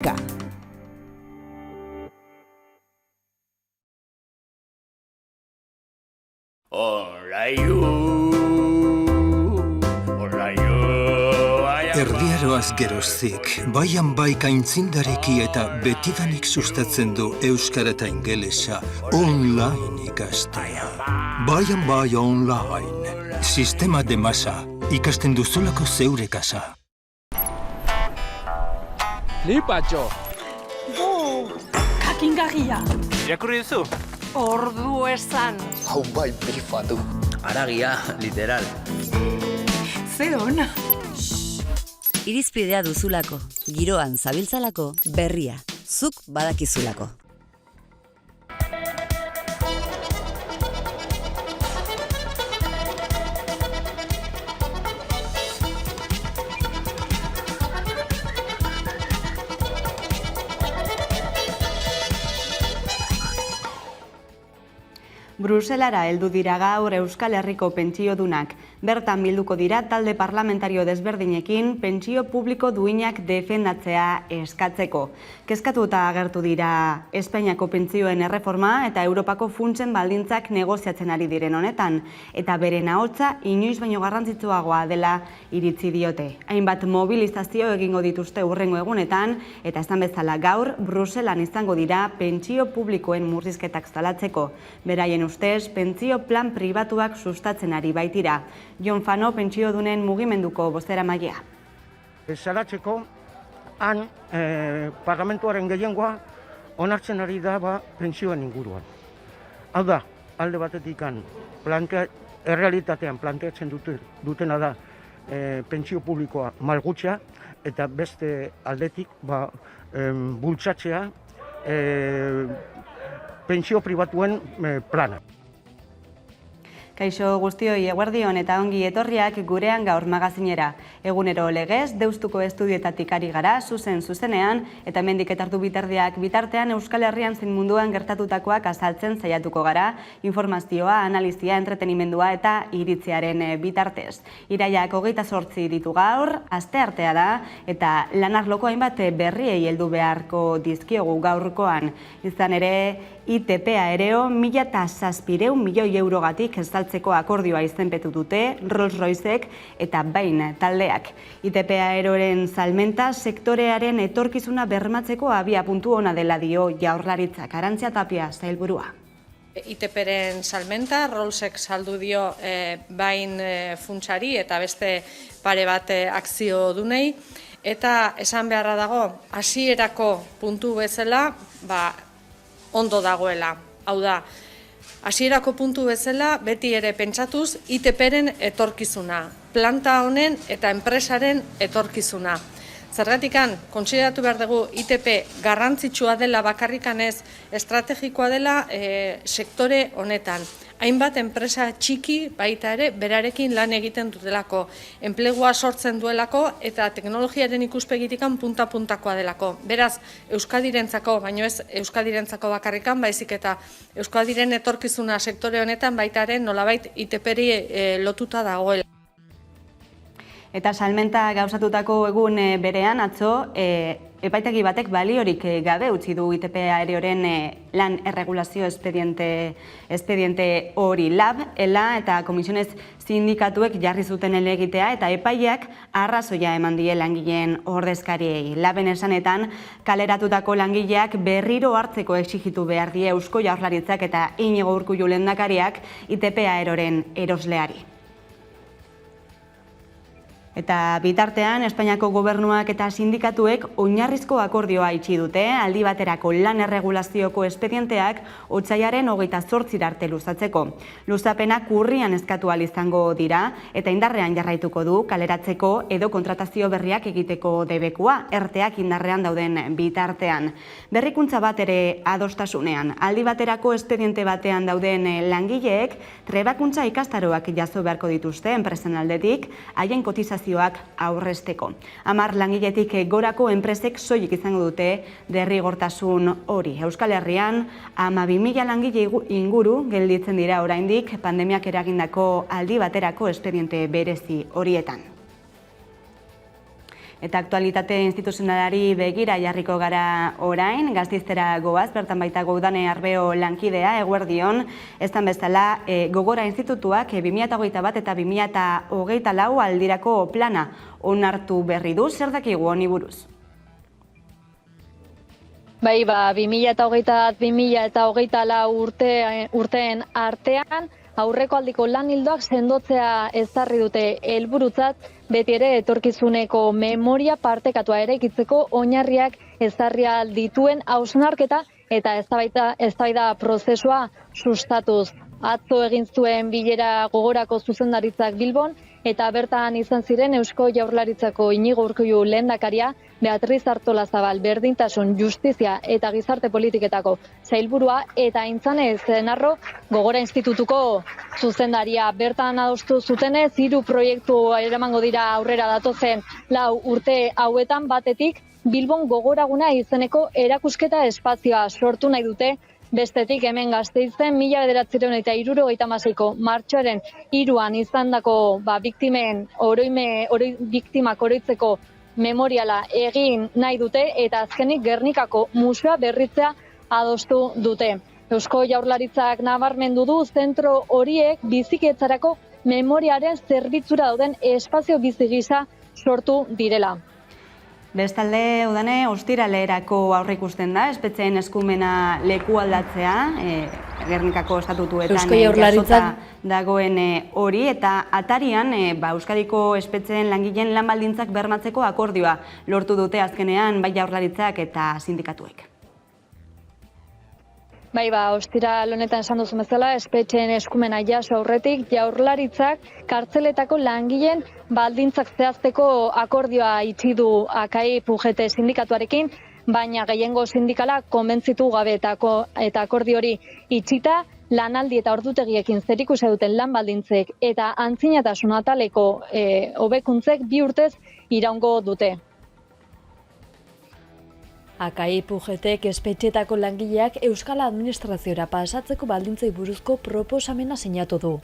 Musika. Erdiaroaz geroztik, baian baika intzindareki eta betidanik sustatzen du euskara eta ingelesa online ikastea. Baian bai online, sistema de masa, ikasten duzulako zeure kasa. Flipatxo! Kakingarria! Irakurri duzu? Ordu esan! Hau bai bifa du. Aragia, literal. Ze ona! Irizpidea duzulako, giroan zabiltzalako, berria, zuk badakizulako. Bruselara heldu dira gaur Euskal Herriko pentsiodunak. Bertan bilduko dira talde parlamentario desberdinekin pentsio publiko duinak defendatzea eskatzeko. Kezkatuta agertu dira Espainiako pentsioen erreforma eta Europako funtsen baldintzak negoziatzen ari diren honetan, eta beren ahotsa inoiz baino garrantzitsuagoa dela iritzi diote. Hainbat mobilizazio egingo dituzte hurrengo egunetan, eta esan bezala gaur Bruselan izango dira pentsio publikoen murrizketak salatzeko. Beraien ustez, pentsio plan pribatuak sustatzen ari baitira. Jon Fano pentsiodunen mugimenduko bozeramailea. Salatzeko, han parlamentuaren gehiengoa onartzen ari da pentsioen inguruan. Hau da, alde batetik errealitatean planteatzen dutena da pentsio publikoa malgutzea, eta beste aldetik bultzatzea pentsio pribatuen plana. Kaixo guztioi, eguerdion eta ongi etorriak gurean gaur magazinera. Egunero legez, Deustuko estudioetatik ari gara, zuzenean, eta hemendik etartu bitartean Euskal Herrian zein munduan gertatutakoak azaltzen saiatuko gara, informazioa, analizia, entretenimendua eta iritziaren bitartez. Iraiak 28 ditu gaur, asteartea da, eta lanarloko hainbat berriei heldu beharko dizkiogu gaurkoan. Izan ere, ITP Aereo 1.700 milioi eurogatik estaltzeko akordioa izenpetu dute Rolls-Roycek eta Bain taldeak. ITP Aeroren salmenta sektorearen etorkizuna bermatzeko abia puntu ona dela dio Jaurlaritzak. Arantzia Tapia, sailburua. ITPren salmenta, Rollsek saldu dio Bain funtsari eta beste pare bat akzio dunei. Eta esan beharra dago, hasierako puntu bezala, ondo dagoela. Hau da, hasierako puntu bezala, beti ere pentsatuz, ITPren etorkizuna, planta honen eta enpresaren etorkizuna. Zergatikan, kontsideratu behar dugu ITP garrantzitsua dela bakarrikanez, estrategikoa dela sektore honetan. Hainbat enpresa txiki baita ere berarekin lan egiten dutelako, enplegua sortzen duelako eta teknologiaren ikuspegitikan punta-puntakoa delako. Beraz, Euskadirentzako, baino ez Euskadirentzako bakarrikan, baizik eta Euskadiren etorkizuna sektore honetan baita ere nolabait ITP-ri lotuta dagoela. Eta salmenta gauzatutako egun berean atzo, epaitegi batek baliorik gabe utzi du ITP Aereoren lan erregulazio espediente hori. LAB, ELA eta komisionez sindikatuek jarri zuten helegitea eta epaileak arrazoia eman die langileen ordezkariei. LABen esanetan, kaleratutako langileak berriro hartzeko exigitu behar die Eusko Jaurlaritzak eta Iñigo Urkullu lehendakariak ITP Aeroren erosleari. Eta bitartean, Espainiako gobernuak eta sindikatuek oinarrizko akordioa itxi dute, aldi baterako lan erregulazioko espedienteak otsailaren 28 arte luzatzeko. Luzapenak urrian eskatu ahal izango dira eta indarrean jarraituko du kaleratzeko edo kontratazio berriak egiteko debekua, erteak indarrean dauden bitartean. Berrikuntza bat ere adostasunean, aldi baterako espediente batean dauden langileek trebakuntza ikastaroak jaso beharko dituzte enpresen aldetik, haien kotizazioak aurrezteko. 10 langiletik gorako enpresek soilik izango dute derrigortasun hori. Euskal Herrian 12.000 langile inguru gelditzen dira oraindik pandemiak eragindako aldi baterako espediente berezi horietan. Eta aktualitate instituzionalari begira jarriko gara orain, Gasteiztera goaz, bertan baitago Udane Arbeo lankidea, eguerdion, eztan bezala Gogora Institutuak 2021 eta 2024 aldirako plana onartu berri du, zer dakigu honi buruz? Bai, 2021-2024 urteen artean, aurreko aldiko lan ildoak sendotzea ezarri dute helburutzat, beti ere etorkizuneko memoria partekatua eraikitzeko oinarriak ezarri dituen hausnarketa eta eztabaida prozesua sustatuz. Atzo egin zuen bilera Gogorako zuzendaritzak Bilbon eta bertan izan ziren Eusko Jaurlaritzako Inigo Urkullu lehendakaria, Beatriz Artolazabal berdintasun, justizia eta gizarte politiketako sailburua eta Aintzane Zenarro Gogora Institutuko zuzendaria. Bertan adostu zutenez 3 proiektu eramango dira aurrera datozen 4 urte hauetan. Batetik Bilbon Gogoraguna izeneko erakusketa espazioa sortu nahi dute. Bestetik hemen Gasteizen 1976ko martxoaren 3an izandako biktimak oroitzeko memoriala egin nahi dute eta azkenik Gernikako museoa berritzea adostu dute. Eusko Jaurlaritzak nabarmendu du zentro horiek bizikidetzarako memoriaren zerbitzura dauden espazio bizi gisa sortu direla. Bestalde, Udane, ostiralerako aurreikusten da, espetxeen eskumena leku aldatzea, Gernikako estatutuetan jasota dagoen hori, eta atarian Euskadiko espetxeen langileen lan baldintzak bermatzeko akordioa lortu dute azkenean bai Jaurlaritzak eta sindikatuek. Bai, ostiral honetan esan duzu bezala, espetxeen eskumena jaso aurretik, Jaurlaritzak kartzeletako langileen baldintzak zehazteko akordioa itxi du AKI PUGT sindikatuarekin, baina gehiengo sindikala konbentzitu gabe eta akordio hori itxita, lanaldi eta ordutegiekin zerikusia duten lan baldintzek eta antzinatasun ataleko hobekuntzek 2 urtez iraungo dute. AKI PUGTek espetxetako langileak Euskal Administraziora pasatzeko baldintzei buruzko proposamena sinatu du.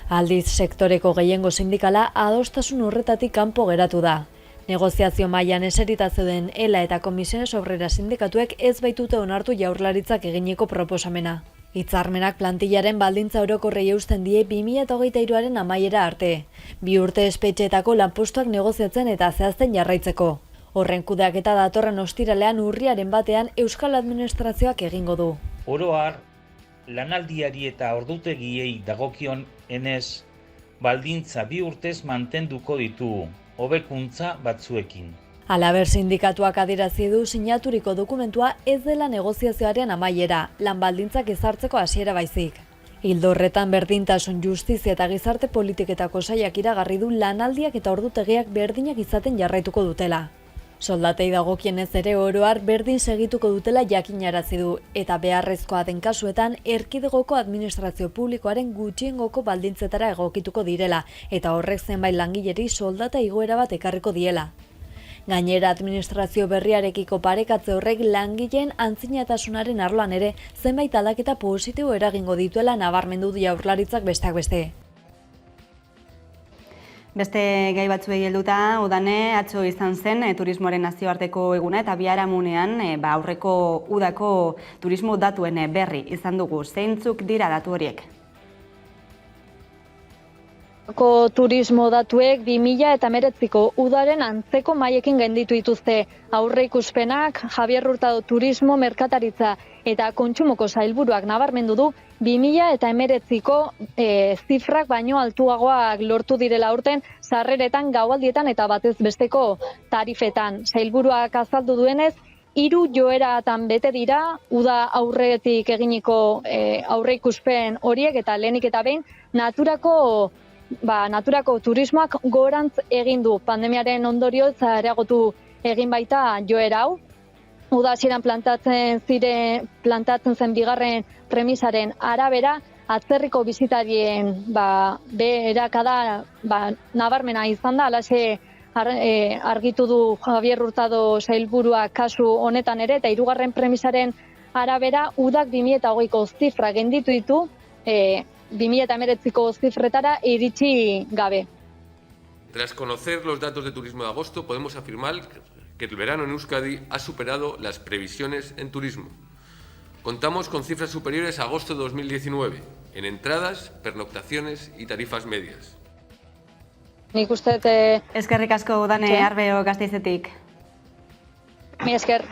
Aldiz, sektoreko gehiengo sindikala adostasun horretatik kanpo geratu da. Negoziazio mailan eserita zeuden ELA eta Komisiones Obreras sindikatuek ez baitute onartu Jaurlaritzak egineko proposamena. Hitzarmenak plantillaren baldintza orokorrei eusten die 2023aren amaiera arte. 2 urte espetxeetako lanpostuak negoziatzen eta zehazten jarraitzeko. Horren kudeaketa datorren ostiralean urriaren batean Euskal Administrazioak egingo du. Oro har, lanaldiari eta ordutegiei dagokion enez, baldintza 2 urtez mantenduko ditugu, hobekuntza batzuekin. Halaber, sindikatuak adierazi du sinaturiko dokumentua ez dela negoziazioaren amaiera, lan baldintzak ezartzeko hasiera baizik. Ildo horretan berdintasun, justizia eta gizarte politiketako sailak iragarri du lanaldiak eta ordutegiak berdinak izaten jarraituko dutela. Soldatei dagokienez ere oro har berdin segituko dutela jakinarazi du eta beharrezkoa den kasuetan erkidegoko administrazio publikoaren gutxiengoko baldintzetara egokituko direla eta horrek zenbait langileri soldata igoera bat ekarriko diela. Gainera, administrazio berriarekiko parekatze horrek langileen antzinatasunaren arloan ere zenbait aldaketa positibo eragingo dituela nabarmendu du Jaurlaritzak besteak beste. Beste gai batzuei helduta, Udane, atzo izan zen turismoaren nazioarteko eguna eta biharamunean aurreko udako turismo datuen berri izan dugu. Zeintzuk dira datu horiek? Turismo datuek 2019ko udaren antzeko mailekin gainditu dituzte. Aurreikuspenak Javier Hurtado Turismo, Merkataritza eta Kontsumoko sailburuak nabarmendu du 2019ko zifrak baino altuagoak lortu direla aurten sarreretan, gaualdietan eta batez besteko tarifetan. Sailburuak azaldu duenez, 3 joeratan bete dira uda aurretik eginiko aurreikuspen horiek eta lehenik eta behin naturako turismoak gorantz egin du. Pandemiaren ondorioz areagotu egin baita joera hau. Uda hasieran plantatzen zen bigarren premisaren arabera, atzerriko bisitarien beherakada nabarmena izan da, halaxe argitu du Javier Hurtado sailburua kasu honetan ere, eta 3. premisaren arabera udak 2020ko zifra genditu ditu, 2019ko zifretara iritsi gabe. Tras conocer los datos de turismo de agosto, podemos afirmar que el verano en Euskadi ha superado las previsiones en turismo. Contamos con cifras superiores a agosto de 2019, en entradas, pernoctaciones y tarifas medias. Nik uste Eskerrik asko Udane Arbeo Gasteizetik. Mi esker.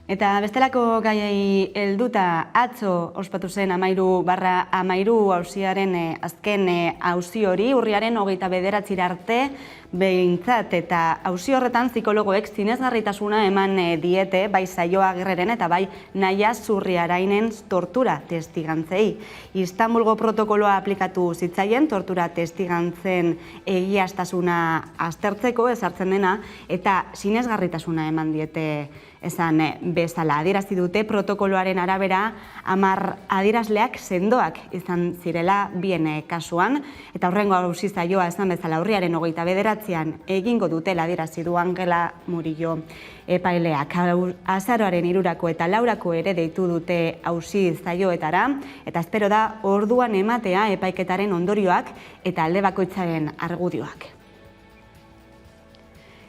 Eta bestelako gaiei helduta atzo ospatu zen 13/13 auziaren azken auzi hori urriaren 29 arte behintzat, eta auzi horretan psikologoek sinesgarritasuna eman diete bai Saioa Agirreren eta bai Naia Zurriarainen tortura testigantzei. Istanbulgo protokoloa aplikatu zitzaien tortura testigantzen egiaztasuna aztertzeko ezartzen dena, eta sinesgarritasuna eman diete esan bezala. Adierazi dute protokoloaren arabera 10 adierazleak sendoak izan zirela bien kasuan, eta hurrengo auzi saioa esan bezala urriaren 29an egingo dutela adierazi du Angela Murillo epaileak. Azaroaren 3 eta 4 ere deitu dute auzi saioetara, eta espero da orduan ematea epaiketaren ondorioak eta alde bakoitzaren argudioak.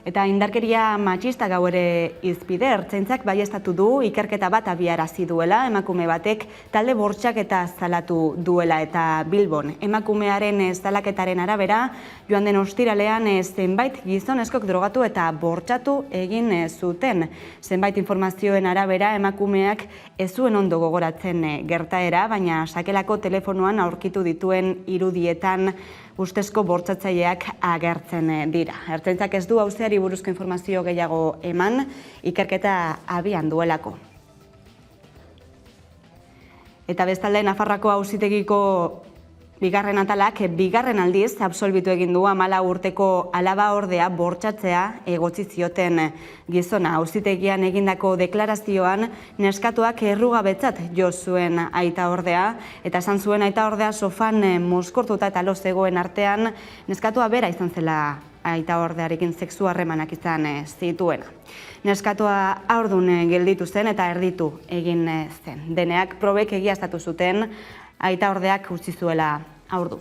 Eta indarkeria matxista gau ere hizpide, ertzaintzak baieztatu du ikerketa bat abiarazi duela, emakume batek talde bortxaketa salatu duela, eta Bilbon emakumearen salaketaren arabera joan den ostiralean zenbait gizonezkok drogatu eta bortxatu egin zuten. Zenbait informazioen arabera emakumeak ez zuen ondo gogoratzen gertaera, baina sakelako telefonoan aurkitu dituen irudietan ustezko bortxatzaileak agertzen dira. Ertzaintzak ez du auziari buruzko informazio gehiago eman, ikerketa abian duelako. Eta bestalde Nafarroako auzitegiko bigarren atalak bigarren aldiz absolbitu egin du 14 urteko alaba ordea bortxatzea egotzi zioten gizona. Auzitegian egindako deklarazioan neskatuak errugabetzat jo zuen aita ordea, eta esan zuen aita ordea sofan mozkortuta eta lo zegoen artean neskatua bera izan zela aita ordearekin sexu harremanak izan zituena. Neskatua haurdun gelditu zen eta erditu egin zen. Deneak probek egiaztatu zuten aita ordeak utzi zuela haurdun.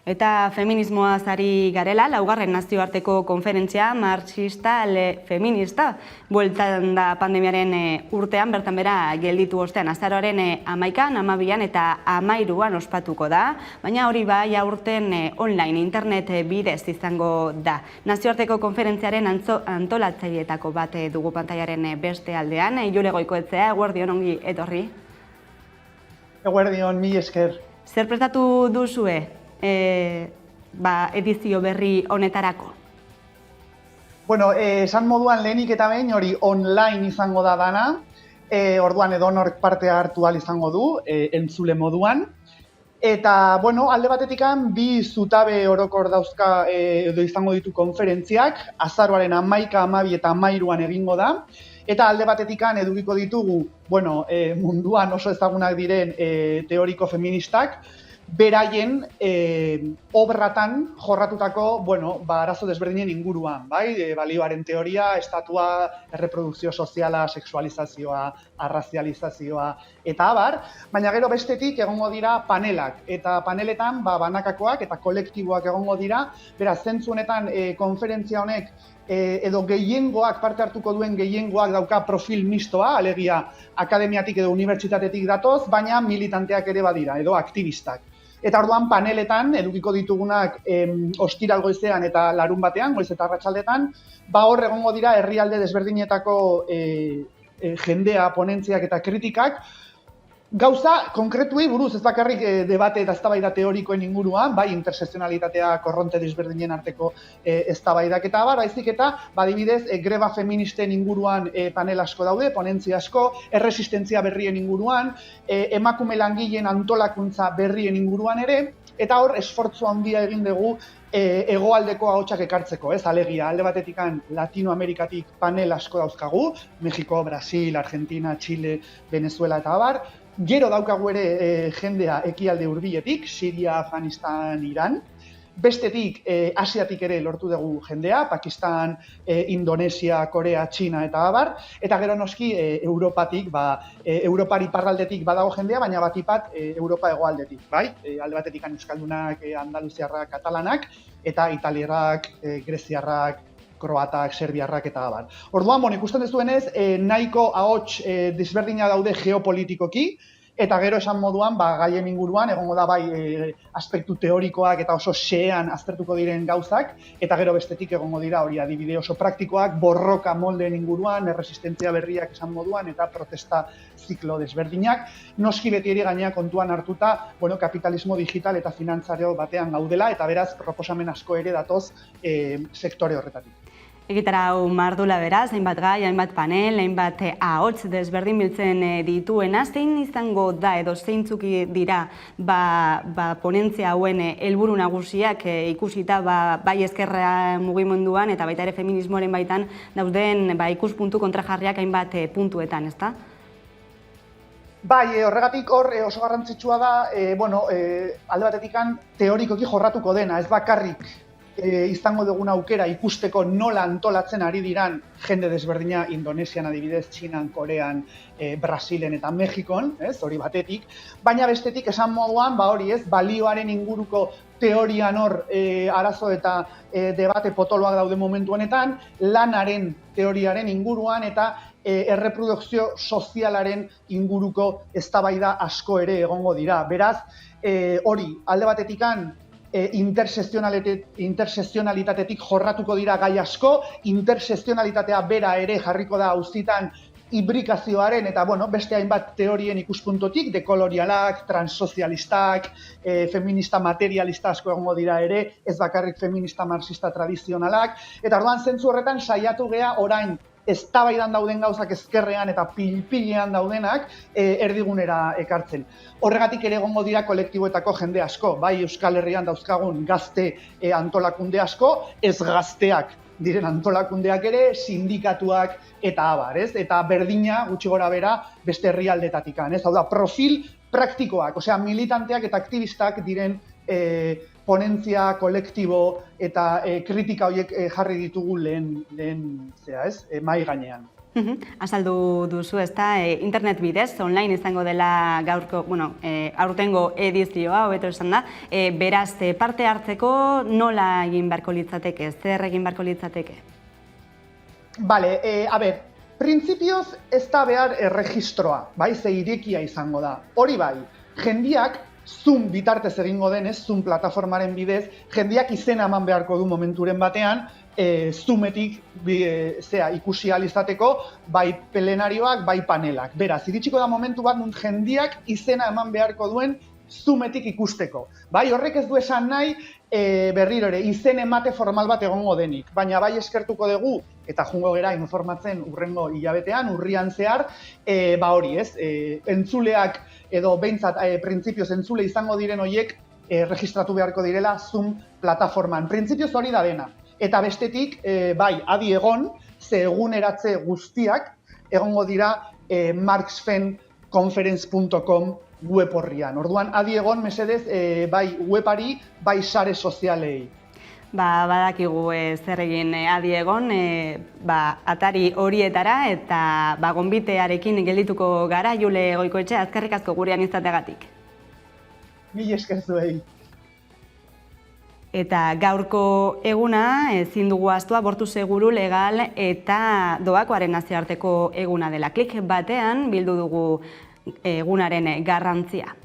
Eta feminismoaz ari garela, 4. nazioarteko konferentzia marxista feminista bueltan da pandemiaren urtean, bertan bera gelditu ostean, azaroaren 11an, 12an eta 13an ospatuko da, baina hori bai aurten online, internet bidez izango da. Nazioarteko konferentziaren antolatzaileetako bat dugu pantailaren beste aldean, Jule Goikoetzea, eguerdion ongi etorri. Eguerdion, mi esker. Zer prestatu duzue edizio berri honetarako? Bueno, esan moduan lehenik eta behin hori online izango da dana, orduan edonork parte hartu ahal izango du, entzule moduan. Eta, bueno, alde batetikan bi zutabe orokor dauzka edo izango ditu konferentziak, azaroaren 11, 12 eta 13an egingo da. Eta alde batetikan edukiko ditugu, bueno, munduan oso ezagunak diren teoriko feministak, beraien obratan jorratutako, bueno, arazo desberdinen inguruan, bai? Balioaren teoria, estatua, erreprodukzio soziala, sexualizazioa, arrazializazioa eta abar, baina gero bestetik egongo dira panelak, eta paneletan banakakoak eta kolektiboak egongo dira, beraz, zentzu honetan konferentzia honek edo gehiengoak, parte hartuko duen gehiengoak dauka profil mistoa, alegia akademiatik edo unibertsitatetik datoz, baina militanteak ere badira, edo aktivistak. Eta orduan paneletan, edukiko ditugunak ostiral goizean eta larun batean, goiz eta arratsaldetan, hor egongo dira herrialde desberdinetako jendea, ponentziak eta kritikak, gauza konkretuei buruz, ez bakarrik debate eta eztabaida teorikoen inguruan, bai intersekzionalitatea, korronte desberdinen arteko eztabaidak eta baizik eta, adibidez, greba feministen inguruan panel asko daude, ponentzia asko, erresistentzia berrien inguruan, emakume langileen antolakuntza berrien inguruan ere, eta hor esfortzu handia egin dugu hegoaldeko ahotsak ekartzeko, ez? Alegia, alde batetikan Latinoamerikatik panel asko dauzkagu, Mexiko, Brasil, Argentina, Chile, Venezuela eta abar, gero daukagu ere jendea ekialde hurbiletik, Siria, Afganistan, Iran, Bestetik, Asiatik ere lortu dugu jendea, Pakistan, Indonesia, Korea, Txina eta abar, eta gero noski Europatik, Europari parraldetik badago jendea, baina batipat Europa hegoaldetik, bai? Alde batetik euskaldunak, andaluziarrak, katalanak, eta italierrak, greziarrak, kroatak, serbiarrak eta abar. Orduan, ikusten duzuenez, nahiko ahots desberdina daude geopolitikoki, eta gero esan moduan, gaien inguruan, egongo da bai aspektu teorikoak eta oso xean aztertuko diren gauzak, eta gero bestetik egongo dira hori adibide oso praktikoak, borroka moldeen inguruan, erresistentzia berriak esan moduan, eta protesta ziklo desberdinak. Noski beti ere gainea kontuan hartuta, kapitalismo digital eta finantzario batean gaudela, eta beraz proposamen asko ere datoz sektore horretatik. Egitara hau mardula beraz, hainbat gai, hainbat panel, hainbat ahots desberdin biltzen dituena, zein izango da edo zeintzuk dira ponentzia hauen helburu nagusiak ikusita bai ezkerra mugimenduan eta baita ere feminismoaren baitan dauden ikuspuntu kontrajarriak hainbat puntuetan, ezta? Bai, horregatik hor oso garrantzitsua da, alde batetik teorikoki jorratuko dena, ez bakarrik izango dugun aukera ikusteko nola antolatzen ari diran jende desberdina Indonesian adibidez, Txinan, Korean, Brasilen eta Mexikon, hori batetik, baina bestetik esan moduan, hori ez, balioaren inguruko teorian hor arazo eta debate potoloak daude momentu honetan, lanaren teoriaren inguruan eta erreprodukzio sozialaren inguruko eztabaida asko ere egongo dira. Beraz, hori, alde batetikan, intersekzionalitatetik jorratuko dira gai asko, intersekzionalitatea bera ere jarriko da auzitan ibrikazioaren eta beste hainbat teorien ikuspuntotik, dekolonialak, transsozialistak, feminista materialista asko egongo dira ere, ez bakarrik feminista marxista tradizionalak, eta orduan zentzu horretan saiatu gea orain eztabaidan dauden gauzak ezkerrean eta pilpilean daudenak erdigunera ekartzen. Horregatik ere egongo dira kolektiboetako jende asko, bai Euskal Herrian dauzkagun gazte antolakunde asko, ez gazteak diren antolakundeak ere, sindikatuak eta abar, ez? Eta berdina gutxi gora bera beste herrialdetatik, ez? Hau da, profil praktikoak, osea, militanteak eta aktivistak diren ponentzia, kolektibo eta kritika horiek jarri ditugu lehen mai gainean. Azaldu duzu, ezta, internet bidez, online izango dela gaurko, aurtengo edizioa, hobeto esan da, beraz, parte hartzeko nola egin beharko litzateke, zer egin beharko litzateke? Bale, printzipioz ez da behar erregistroa, ze irekia izango da. Hori bai, jendiak Zoom bitartez egingo denez, Zoom plataformaren bidez, jendiak izena eman beharko du momenturen batean, Zoometik ikusi ahal izateko, bai plenarioak, bai panelak. Beraz, iritsiko da momentu bat nun jendiak izena eman beharko duen Zoometik ikusteko. Bai, horrek ez du esan nahi, berriro ere, izen emate formal bat egongo denik. Baina bai eskertuko dugu, eta jungo gera informatzen urrengo hilabetean, urrian zehar, hori ez, entzuleak edo behintzat printzipioz entzule izango diren horiek registratu beharko direla Zoom plataforman. Printzipioz hori da dena. Eta bestetik, bai, adi egon, ze eguneratze guztiak egongo dira marxfenconference.com web horrian. Orduan, adi egon, mesedez, bai webari, bai sare sozialei. Badakigu zer egin adi egon, atari horietara eta gonbitearekin geldituko gara, Jule Goikoetxea, eskerrik asko gurean izateagatik. Mil esker zuei. Eta gaurko eguna ezin dugu ahaztu abortu seguru, legal eta doakoaren nazioarteko eguna dela. Klik batean bildu dugu egunaren garrantzia.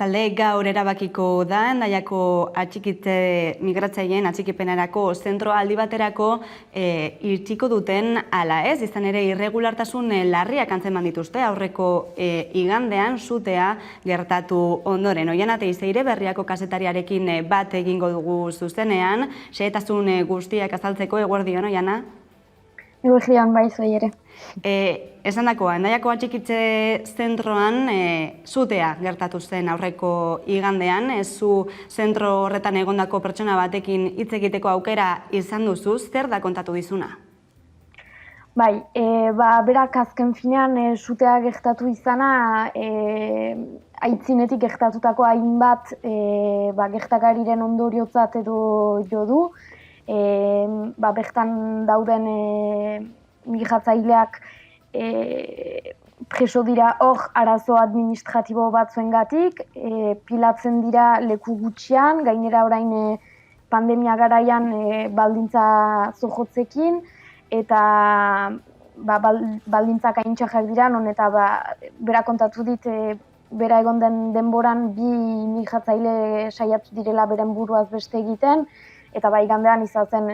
Bestalde, gaur erabakiko da, Hendaiako atxikitze migratzaileen atxikipenerako zentroa aldi baterako irtsiko duten ala ez, izan ere irregulartasun larriak antzeman dituzte aurreko igandean sutea gertatu ondoren. Oiana Teizeire Berriako kazetariarekin bat egingo dugu zuzenean, xehetasun guztiak azaltzeko. Eguerdion, Oiana? Eguerdion, bai, zoi ere. Esan dakoa, Hendaiako atxikitze zentroan sutea gertatu zen aurreko igandean, zu zentro horretan egondako pertsona batekin hitz egiteko aukera izan duzu, zer da kontatu dizuna? Bai, berak azken finean sutea gertatu izana aitzinetik gertatutako hainbat gertakariren ondoriotzat edo jo du, bertan dauden migratzaileak preso dira hor arazo administratibo batzuengatik, pilatzen dira leku gutxian, gainera orain pandemia garaian baldintza zojotzekin, eta baldintzak aintxarrak dira, non eta bera kontatu dit, bera egon den denboran bi migratzaile saiatu direla beren buruaz beste egiten, eta igandean izan zen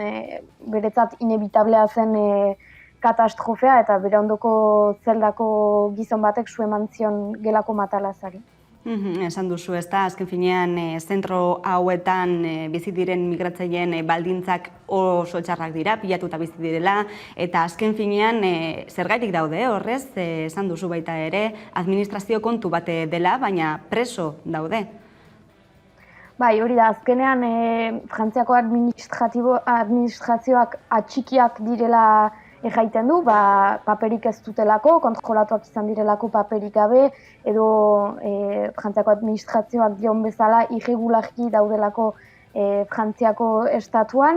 beretzat inebitablea zen katastrofea, eta bere ondoko zeldako gizon batek su eman zion gelako matalazari. Esan duzu, ez da, azken finean zentro hauetan bizi diren migratzaileen baldintzak oso txarrak dira, pilatuta bizi direla, eta azken finean zergaitik daude horrez, esan duzu baita ere, administrazio kontu bate dela, baina preso daude. Bai, hori da, azkenean Frantziako administrazioak atxikiak direla jaiten du, paperik ez dutelako, kontrolatuak izan direlako paperik gabe, edo Frantziako administrazioak dion bezala irregularki daudelako Frantziako estatuan,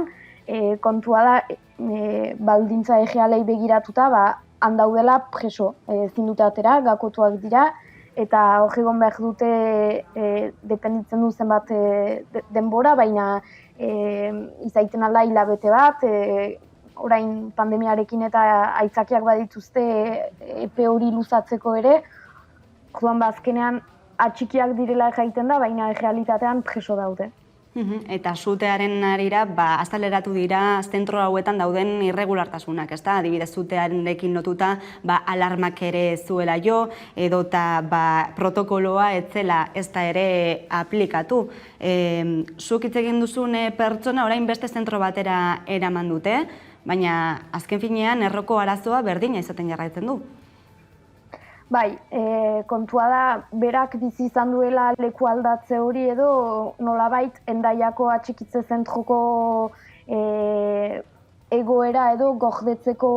kontua da baldintza errealei begiratuta, han daudela preso, ezin dute atera, gakotuak dira, eta hori egon behar dute dependitzen du zenbat denbora, baina izaiten alda hilabete bat, orain pandemiarekin eta aitzakiak badituzte epe hori luzatzeko ere, joan azkenean atxikiak direla jaiten da, baina realitatean preso daude. Eta sutearen arira, azaleratu dira zentro hauetan dauden irregulartasunak, ez da? Adibidez, sutearekin lotuta, alarmak ere zuela jo, edota protokoloa etzela ez da ere aplikatu. Zuk hitz egin duzun pertsona orain beste zentro batera eraman dute, baina azken finean erroko arazoa berdina izaten jarraitzen du. Bai, kontua da, berak bizi izan duela leku aldatze hori edo nolabait Hendaiako atxikitze zentroko egoera edo gordetzeko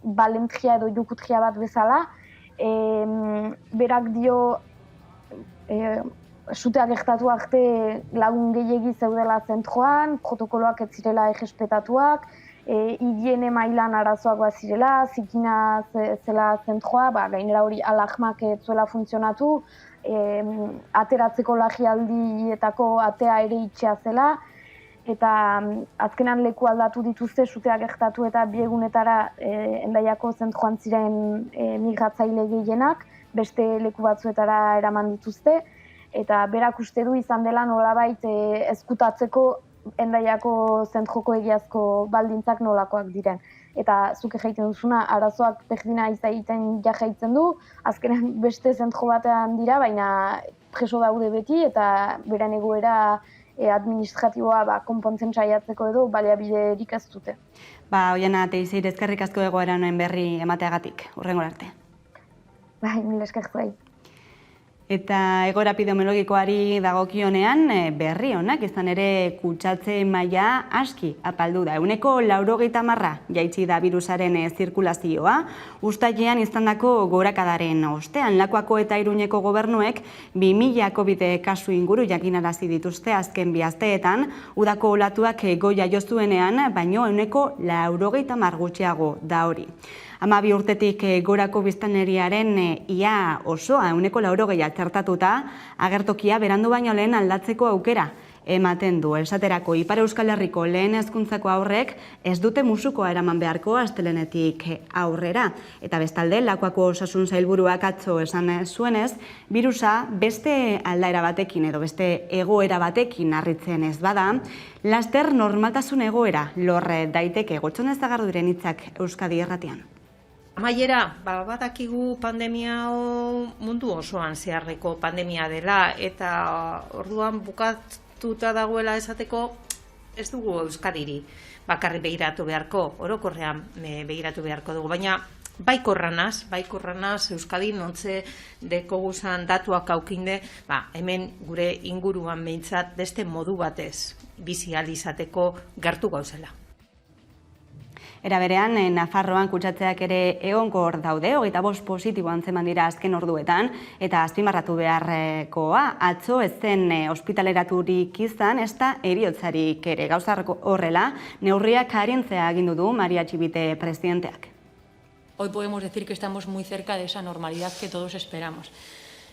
balentria edo jukutria bat bezala. Berak dio sutea gertatu arte lagun gehiegi zeudela zentroan, protokoloak ez zirela errespetatuak, higiene mailan arazoak bat zirela, zikina zela zentroa, gainera hori alarmak ez zuela funtzionatu, ateratzeko lagialdietako atea ere itxea zela, eta azkenan leku aldatu dituzte sutea gertatu eta biegunetara Hendaiako zentroan ziren migratzaile gehienak, beste leku batzuetara eraman dituzte, eta berak uste du izan dela nolabait ezkutatzeko Hendaiako zentroko egiazko baldintzak nolakoak diren. Eta zuke jaiten duzuna, arazoak berdina izaiten jaitzen du, azkenean beste zentro batean dira, baina preso daude beti, eta beren egoera administratiboa konpontzen saiatzeko edo baliabiderik ez dute. Oiana Teizeire, eskerrik asko egoera honen berri emateagatik, hurrengora arte. Mil esker zuei. Eta egoera epidemiologikoari dagokionean berri honak izan ere kutsatze maila aski apaldu da. 90% jaitsi da birusaren zirkulazioa, uztailean izandako gorakadaren ostean. Lakuako eta Iruñeko gobernuek 2000 COVID kasu inguru jakinarazi dituzte azken bi asteetan, udako olatuak goia jo zuenean, baino 90% gutxiago da hori. 12 urtetik gorako biztanleriaren ia osoa 80% txertatuta, agertokia berandu baino lehen aldatzeko aukera ematen du. Esaterako Ipar Euskal Herriko lehen hezkuntzako haurrek ez dute musukoa eraman beharko astelehenetik aurrera. Eta bestalde, Lakuako Osasun Sailburuak atzo esan zuenez, birusa beste aldaera batekin edo beste egoera batekin harritzen ez bada, laster normaltasun egoera lor daiteke. Gotxone Zagarduren hitzak Euskadi Irratian. Amaiera, badakigu pandemia mundu osoan zeharreko pandemia dela, eta orduan bukatuta dagoela esateko ez dugu Euskadiri bakarri begiratu beharko, orokorrean begiratu beharko dugu, baina baikorranaz Euskadi nontze deko guzan datuak aukinde, hemen gure inguruan behintzat beste modu batez bizi ahal izateko gertu gauzela. Era berean, Nafarroan kutsatzeak ere egonkor daude, 25 positibo antzeman dira azken orduetan, eta azpimarratu beharrekoa, atzo ez zen ospitaleraturik izan, ez da heriotzarik ere. Gauza horrela, neurriak arintzea agindu du Maria Txibite presidenteak. Hoy podemos decir que estamos muy cerca de esa normalidad que todos esperamos.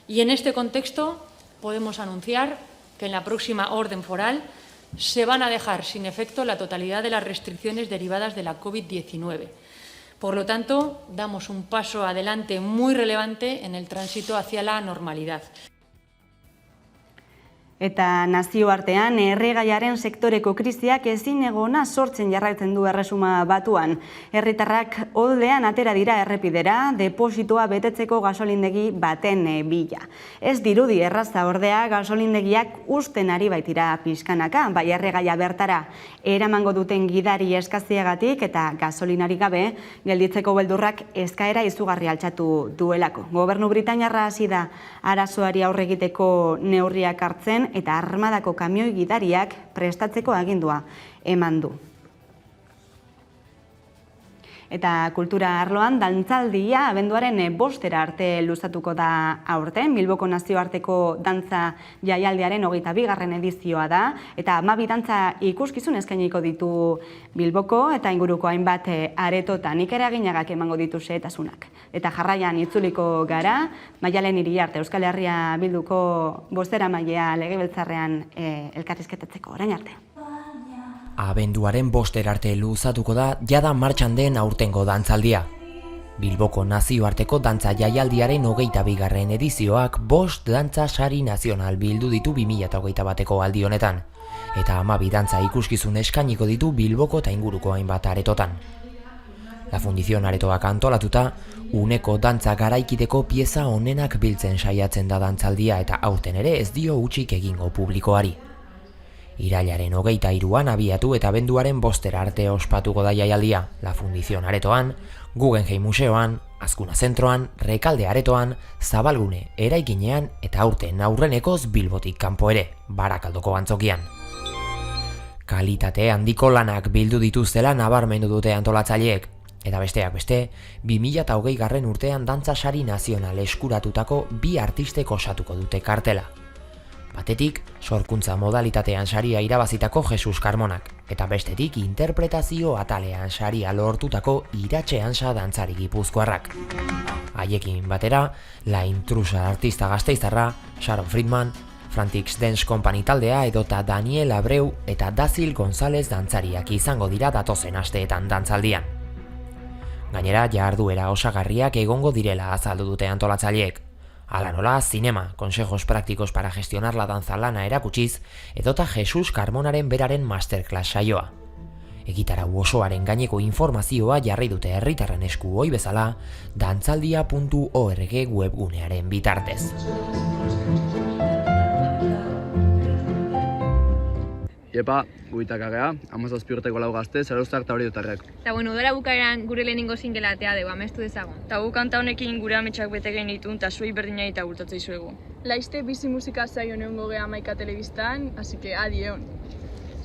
Y en este contexto podemos anunciar que en la próxima orden foral se van a dejar sin efecto la totalidad de las restricciones derivadas de la COVID-19. Por lo tanto, damos un paso adelante muy relevante en el tránsito hacia la normalidad. Eta nazioartean, erregaiaren sektoreko krisiak ezin egona sortzen jarraitzen du Erresuma Batuan. Herritarrak oldean atera dira errepidera, depositoa betetzeko gasolindegi baten bila. Ez dirudi erraza ordea gasolindegiak usten ari baitira pixkanaka, bai erregaia bertara eramango duten gidari eskaziagatik eta gasolinari gabe gelditzeko beldurrak eskaera izugarri altxatu duelako. Gobernu Britainiarra hasi da arazoari aurre egiteko neurriak hartzen eta armadako kamioi gidariak prestatzeko agindua eman du. Eta kultura arloan dantzaldia abenduaren 5 arte luzatuko da aurten. Bilboko nazioarteko dantza jaialdiaren 22. edizioa da, eta 12 dantza ikuskizun eskainiko ditu Bilboko eta inguruko hainbat aretotan. Ikeraginagak emango ditu xehetasunak. Eta jarraian itzuliko gara, Maialen Iriarte Euskal Herria Bilduko bozeramailea legebiltzarrean elkarrizketatzeko. Orain arte. Abenduaren 5 arte luzatuko da jada martxan den aurtengo dantzaldia. Bilboko nazioarteko dantza jaialdiaren 22. edizioak 5 dantza sari nazional bildu ditu 2021ko aldi honetan, eta 12 dantza ikuskizun eskainiko ditu Bilboko eta inguruko hainbat aretotan. La Fundición aretoak antolatuta, uneko dantza garaikideko pieza onenak biltzen saiatzen da dantzaldia, eta aurten ere ez dio hutsik egingo publikoari. Irailaren 23an abiatu eta abenduaren 5 arte ospatuko da jaialdia, La Fundición aretoan, Guggenheim museoan, Azkuna zentroan, Rekalde aretoan, Zabalgune eraikinean eta aurten aurrenekoz Bilbotik kanpo ere, Barakaldoko antzokian. Kalitate handiko lanak bildu dituztela nabarmendu dute antolatzaileek, eta besteak beste, 2020 urtean dantza sari nazional eskuratutako 2 artistek osatuko dute kartela. Batetik, sorkuntza modalitatean saria irabazitako Jesus Carmonak, eta bestetik interpretazio atalean saria lortutako Iratxe Ansa dantzari gipuzkoarrak. Haiekin batera, La Intrusa artista gasteiztarra, Sharon Friedman, Frantix Dance Company taldea edota Daniel Abreu eta Dazil González dantzariak izango dira datozen asteetan dantzaldian. Gainera, jarduera osagarriak egongo direla azaldu dute antolatzaileek. Hala nola, zinema, consejos prácticos para gestionar la danza lana erakutsiz, edota Jesus Carmonaren beraren masterclass saioa. Egitarau osoaren gaineko informazioa jarri dute herritarren esku ohi bezala, dantzaldia.org webgunearen bitartez. Iepa, guitak agea, 17 urteko lau gazte, zarauztak eta hori dutarrek. Eta udara bukaeran gure lehenengo zingela atea dugu, amestu dezagun. Eta gu kanta honekin gure ametsak bete gehin ditun, eta zuei berdinai eta gultatzei zuegu. Laizte bizi musika zaio neongo geha Maika telebistan, así que adion.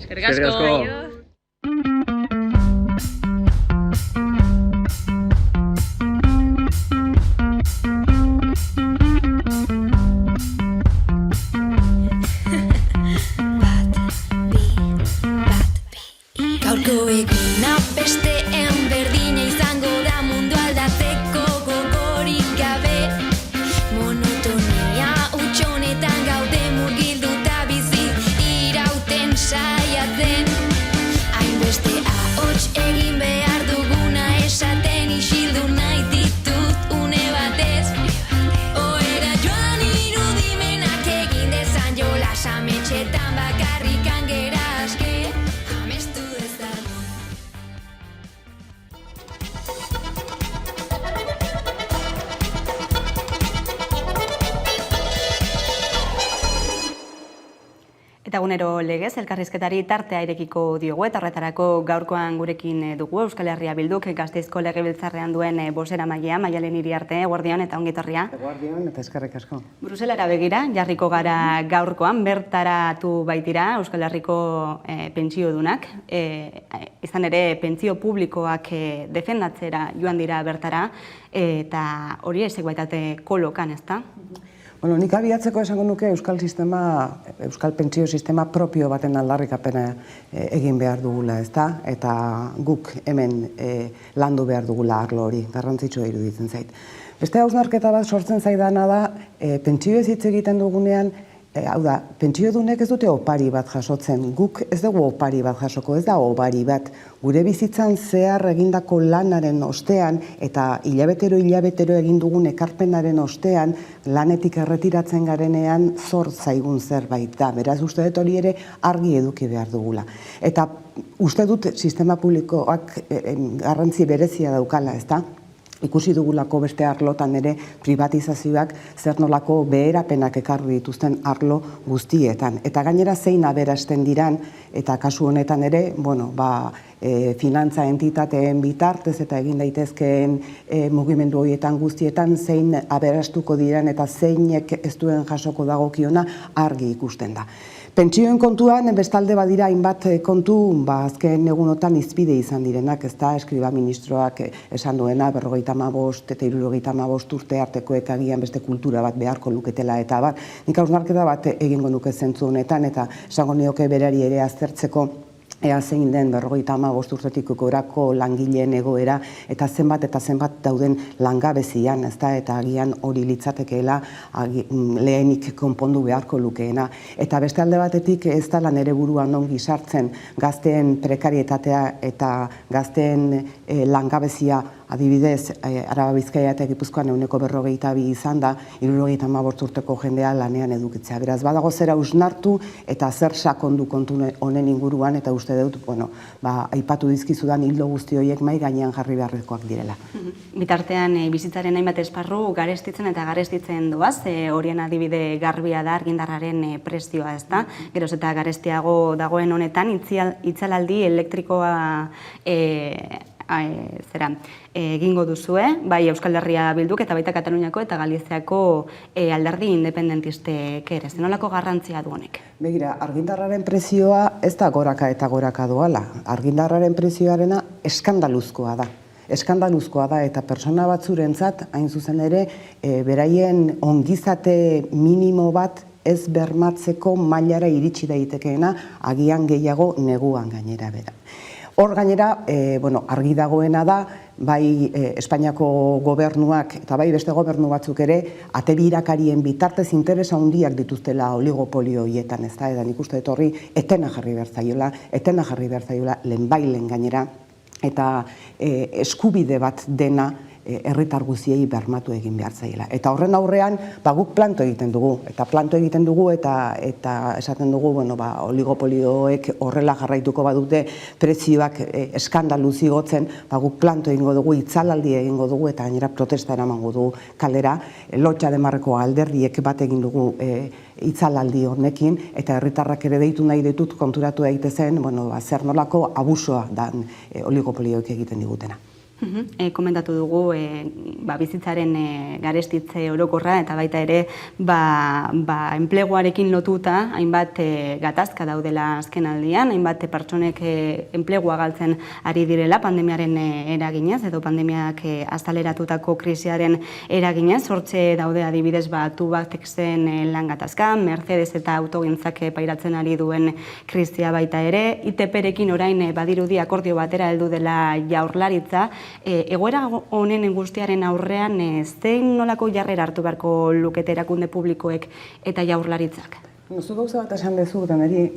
Eskerrik asko! Gaurko eguna besteen berdina izango da, mundu aldatzeko gogorik gabe. Monotonia utxonetan gaude murgilduta bizi, irautzen ametxetan bakarrikan gera aske, amestu dezan. Eta egunero legez, elkarrizketari tartea irekiko diogu, eta horretarako gaurkoan gurekin dugu Euskal Herria Bilduk Gasteizko Legebiltzarrean duen bozeramailea, Maialen Iriarte, eguerdion eta ongitorria. Eguerdion eta eskerrik asko. Bruselara begira, jarriko gara gaurkoan, bertaratu baitira Euskal Herriko pentsiodunak, izan ere pentsio publikoak defendatzera joan dira bertara, eta hori ezek baitate kolokan, ezta? Bueno, nik abiatzeko esango nuke Euskal pentsio sistema propio baten aldarrikapena egin behar dugula, ezta? Eta guk hemen landu behar dugula arlo hori, garrantzitsua iruditzen zait. Beste hausnarketa bat sortzen zaidana da, pentsioez hitz egiten dugunean, hau da, pentsiodunek ez dute opari bat jasotzen, guk ez dugu opari bat jasoko, ez da opari bat. Gure bizitzan zehar egindako lanaren ostean eta hilabetero egin dugun ekarpenaren ostean lanetik erretiratzen garenean zor zaigun zerbait da. Beraz, uste dut hori ere argi eduki behar dugula. Eta uste dut sistema publikoak garrantzi berezia daukala, ez da? Ikusi dugulako beste arlotan ere privatizazioak zer nolako beherapenak ekarri dituzten arlo guztietan. Eta gainera zein aberasten diran, eta kasu honetan ere, finantza entitateen bitartez eta egin daitezkeen mugimendu horietan guztietan zein aberastuko diran eta zeinek ez duen jasoko dagokiona argi ikusten da. Pentsioen kontuan, bestalde badira hainbat kontu, azken egunotan izpide izan direnak, ez da, eskriba ministroak esan duena, 55 eta 75 urte artekoek agian beste kultura bat beharko luketela eta bat. Nik hausnarketa bat egingo nuke zentzu honetan, eta esango nioke berari ere aztertzeko ea zein den 55 urtetik gorako langileen egoera eta zenbat dauden langabezian, ezta, eta agian hori litzatekeela lehenik konpondu beharko lukeena. Eta beste alde batetik ez da lan ere buruan ongi sartzen gazteen prekarietatea eta gazteen langabezia, adibidez, Araba Bizkaia eta Gipuzkoan 42 izan da, 75 urteko jendea lanean edukitzea. Beraz, badago zera hausnartu eta zer sakondu kontu honen inguruan, eta uste dut, aipatu dizkizudan hildo guzti horiek mai gainean jarri beharrekoak direla. Bitartean, bizitzaren hainbat esparru garestitzen eta garestitzen doaz, horien adibide garbia da argindarraren prezioa, ez da? Geroz eta garestiago dagoen honetan, itzalaldi elektrikoa egingo duzue, bai Euskal Herria Bilduk eta baita Kataluniako eta Galiziako alderdi independentistek ere. Zenolako garrantzia du honek? Begira, argindarraren prezioa ez da goraka eta goraka doala. Argindarraren prezioarena eskandaluzkoa da. Eskandaluzkoa da eta pertsona batzurentzat, hain zuzen ere, beraien ongizate minimo bat ez bermatzeko mailara iritsi daitekeena, agian gehiago neguan gainera bera. Hor gainera, argi dagoena da, bai Espainiako gobernuak eta bai beste gobernu batzuk ere atebirakarien bitartez interesa handiak dituztela oligopolio horietan, ez da, edan ikuste dut horri etena jarri behar zaiola lehenbailen gainera, eta eskubide bat dena herritar guziei bermatu egin behar zaiela. Eta horren aurrean, guk planto egiten dugu, eta esaten dugu, oligopolioek horrela jarraituko badute prezioak eskandaluz igotzen, guk planto egingo dugu, itzalaldi egingo dugu, eta gainera protesta eramango dugu kalera, Lotxa de Marreko alderdiek bat egin dugu itzalaldi honekin, eta herritarrak ere deitu nahi ditut konturatu daitezen, zer nolako abusoa dan oligopolioek egiten digutena. Komentatu dugu bizitzaren garestitze orokorra eta baita ere enpleguarekin lotuta hainbat gatazka daudela azken aldian, hainbat pertsonek enplegua galtzen ari direla pandemiaren eraginez edo pandemiak azaleratutako krisiaren eraginez, hortxe daude adibidez Tubacexen lan gatazka, Mercedes eta autogintzak pairatzen ari duen krisia baita ere, ITP-rekin orain badirudi akordio batera heldu dela Jaurlaritza. Egoera honen guztiaren aurrean zein nolako jarrera hartu beharko lukete erakunde publikoek eta Jaurlaritzak? Zu gauza bat esan dezu, niri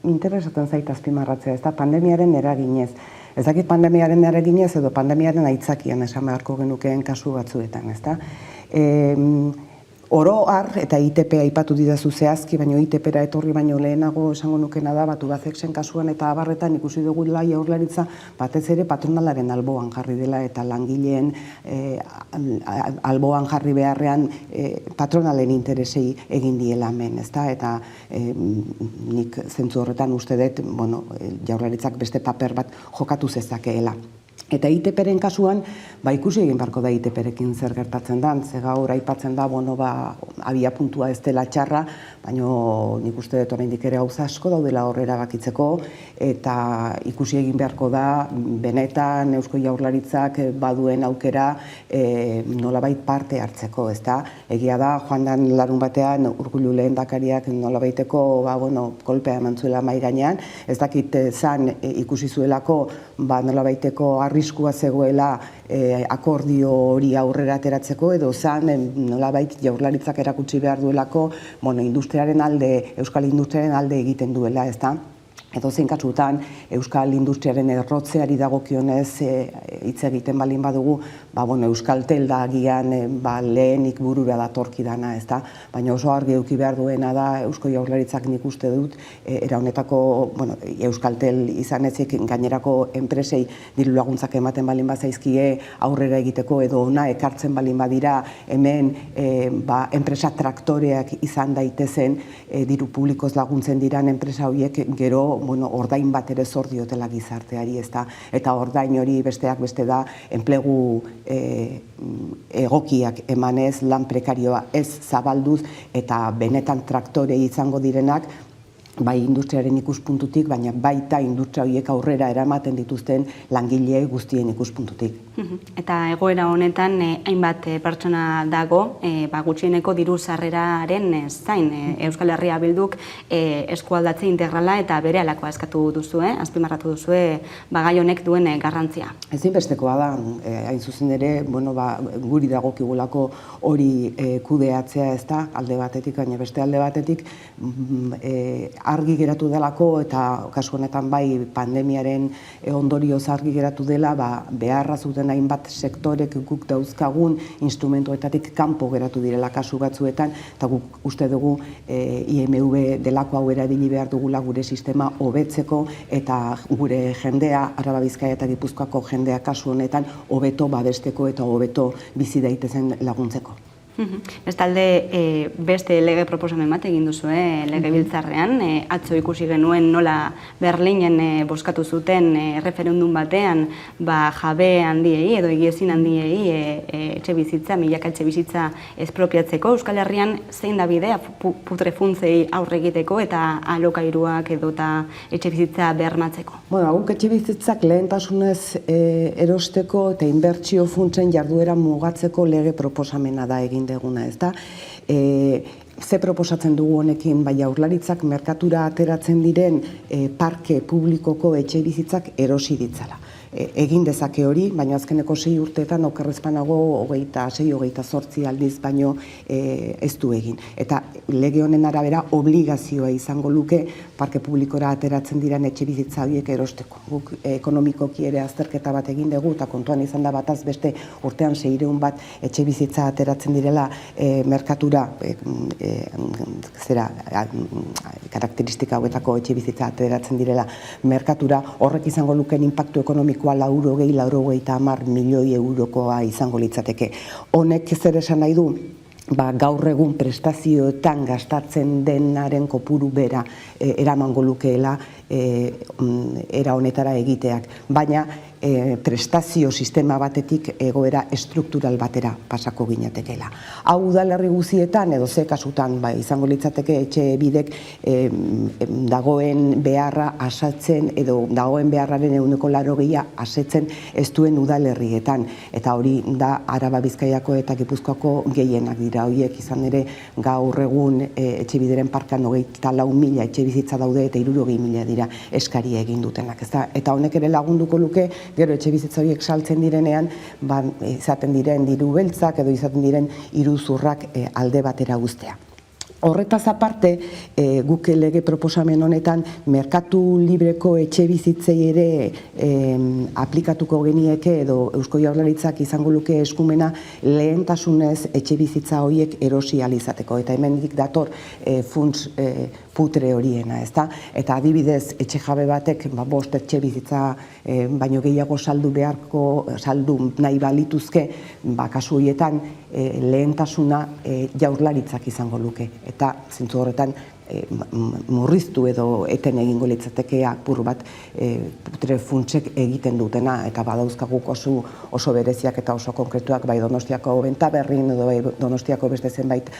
interesatzen zait azpimarratzea, ez da pandemiaren eraginez. Ez dakit pandemiaren eraginez edo pandemiaren aitzakian esan beharko genukeen kasu batzuetan, ez da? Oro har, eta ITP aipatu didazu zehazki, baina ITP-ra etorri baino lehenago esango nukena da, Tubacexen kasuan eta abarretan ikusi dugu Jaurlaritza batez ere patronalaren alboan jarri dela eta langileen alboan jarri beharrean patronalen interesei egin diela hemen, ezta? Eta nik zentzu horretan uste dut, Jaurlaritzak beste paper bat jokatu zezakeela. Eta ITP-ren kasuan, ikusi egin beharko da ITP-rekin zer gertatzen da, ze gaur aipatzen da, abia puntua ez dela txarra, baina nik uste dut oraindik ere gauza asko daudela horrera erabakitzeko, eta ikusi egin beharko da, benetan Eusko Jaurlaritzak baduen aukera nolabait parte hartzeko, ezta? Egia da, joan den larun batean, Urkullu lehendakariak nolabaiteko, kolpea eman zuela mahai gainean, ez dakit zan ikusi zuelako, nolabaiteko arriskua zegoela akordio hori aurrera ateratzeko, edo zan nolabait Jaurlaritzak erakutsi behar duelako industriaren alde, euskal industriaren alde egiten duela, ezta? Edo zein kasutan euskal industriaren errotzeari dagokionez hitz egiten balin badugu, Euskaltel da agian lehenik burura datorki dana, ezta? Baina oso argi eduki behar duena da Eusko Jaurlaritzak nik uste dut era honetako Euskaltel izan ezik gainerako enpresei diru laguntzak ematen balin bazaizkie aurrera egiteko edo ona ekartzen balin badira hemen enpresa traktoreak izan daitezen diru publikoz laguntzen diran enpresa horiek gero ordain bat ere zor diotela gizarteari, ezta? Eta ordain hori besteak beste da enplegu egokiak emanez, lan prekarioa ez zabalduz eta benetan traktore izango direnak, bai industriaren ikuspuntutik, baina baita industria horiek aurrera eramaten dituzten langile guztien ikuspuntutik. Eta egoera honetan hainbat pertsona dago, gutxieneko diru sarreraren zain. Euskal Herria Bilduk eskualdatze integrala eta berehalakoa eskatu duzue, azpimarratu duzue gai honek duen garrantzia. Ezinbestekoa da, hain zuzen ere, guri dagokigulako hori kudeatzea, ez da, alde batetik, baina beste alde batetik, argi geratu delako eta kasu honetan bai pandemiaren ondorioz argi geratu dela, beharra zuten hainbat sektorek guk dauzkagun instrumentuetatik kanpo geratu direla kasu batzuetan, eta guk uste dugu IMV delako hau erabili behar dugula gure sistema hobetzeko eta gure jendea, Araba Bizkaia eta Gipuzkoako jendea kasu honetan hobeto babesteko eta hobeto bizi daitezen laguntzeko. Bestalde, beste lege proposamen bat egin duzu, legebiltzarrean, atzo ikusi genuen nola Berlinen bozkatu zuten referendum batean jabe handiei edo egiezin handiei etxe bizitza, milaka etxe bizitza espropiatzeko. Euskal Herrian zein da bidea putrefuntzei aurre egiteko eta alokairuak edo eta etxe bizitza bermatzeko? Guk etxe bizitzak lehentasunez erosteko eta inbertsio funtsen jarduera mugatzeko lege proposamena da egin deguna, ezta? Ze proposatzen dugu honekin, Jaurlaritzak merkatura ateratzen diren parke publikoko etxe bizitzak erosi ditzala. Egin dezake hori, baina azkeneko 6 urteetan okerrezpanago 26-28 aldiz baino ez du egin. Eta lege honen arabera obligazioa izango luke parke publikora ateratzen diren etxe bizitza horiek erosteko. Guk ekonomikoki ere azterketa bat egin dugu eta kontuan izan da bataz beste urtean 600 bat etxe bizitza ateratzen direla merkatura karakteristika hauetako etxe bizitza ateratzen direla merkatura, horrek izango lukeen inpaktu ekonomikoa 90-90 milioi eurokoa izango litzateke. Honek zer esan nahi du? Gaur egun prestazioetan gastatzen denaren kopuru bera eramango lukeela era honetara egiteak. Baina prestazio sistema batetik egoera estruktural batera pasako ginatekeela. Hau udalerri guztietan edo ze kasutan izango litzateke etxe bidek dagoen beharra asatzen edo dagoen beharraren 80% asetzen ez duen udalerrietan. Eta hori da Araba Bizkaiako eta Gipuzkoako gehienak dira. Horiek izan ere gaur egun etxe bideren parkan 24.000 etxe bizitza daude eta 60.000 dira eskaria egin dutenak. Eta honek ere lagunduko luke gero etxe bizitza horiek saltzen direnean, izaten diren diru beltzak edo izaten diren iruzurrak alde batera uztea. Horretaz aparte, guk lege proposamen honetan merkatu libreko etxe bizitzei ere aplikatuko genieke edo Eusko Jaurlaritzak izango luke eskumena lehentasunez etxe bizitza horiek erosi ahal izateko. Eta hemendik dator funts putre horiena, ezta? Eta adibidez, etxe jabe batek, bost etxe bizitza baino gehiago saldu nahi balituzke, kasu horietan lehentasuna Jaurlaritzak izango luke. Eta zentzu horretan murriztu edo eten egingo litzateke apur bat putre funtsek egiten dutena, eta badauzkaguk oso bereziak eta oso konkretuak bai Donostiako Bentaberrin edo bai Donostiako beste zenbait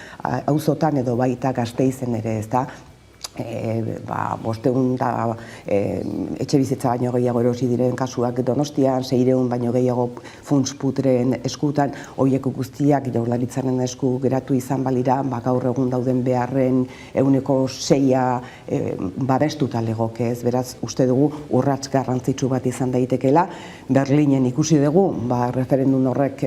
auzotan edo baita Gasteizen ere, ezta? 500 etxe bizitza baino gehiago erosi diren kasuak Donostian, 600 baino gehiago funts putreen eskutan, horiek guztiak Jaurlaritzaren esku geratu izan balira, gaur egun dauden beharren 6% babestuta legoke, ez? Beraz, uste dugu urrats garrantzitsu bat izan daitekeela. Berlinen ikusi dugu, referendum horrek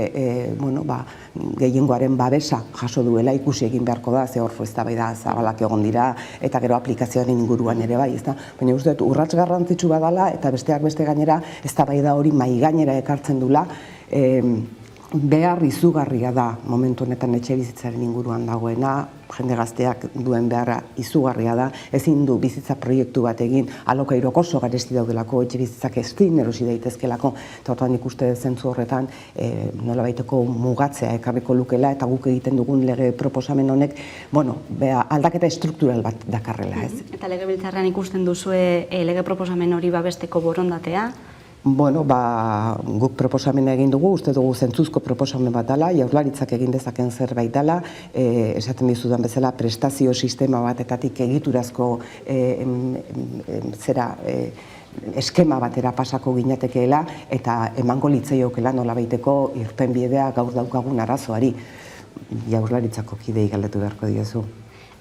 gehiengoaren babesa jaso duela, ikusi egin beharko da, ze hor eztabaida zabalak egon dira, eta gero aplikazioaren inguruan ere bai, ezta? Baina uste dut urrats garrantzitsu badala, eta besteak beste gainera eztabaida hori mahai gainera ekartzen dula, behar izugarria da momentu honetan etxe bizitzaren inguruan dagoena, jende gazteak duen beharra izugarria da, ezin du bizitza proiektu bat egin, alokairuk oso garesti daudelako, etxe bizitzak ezin erosi daitezkelako, eta hortan ikuste zentzu horretan nolabaiteko mugatzea ekarriko lukela, eta guk egiten dugun lege proposamen honek, aldaketa estruktural bat dakarrela, ez? Eta legebiltzarrean ikusten duzue lege proposamen hori babesteko borondatea? Guk proposamena egin dugu, uste dugu zentzuzko proposamen bat dela, Jaurlaritzak egin dezaken zerbait dela, esaten dizudan bezala prestazio sistema batetatik egiturazko eskema batera pasako ginatekeela, eta emango litzaiokeela nolabaiteko irtenbidea gaur daukagun arazoari. Jaurlaritzako kidei galdetu beharko diozu.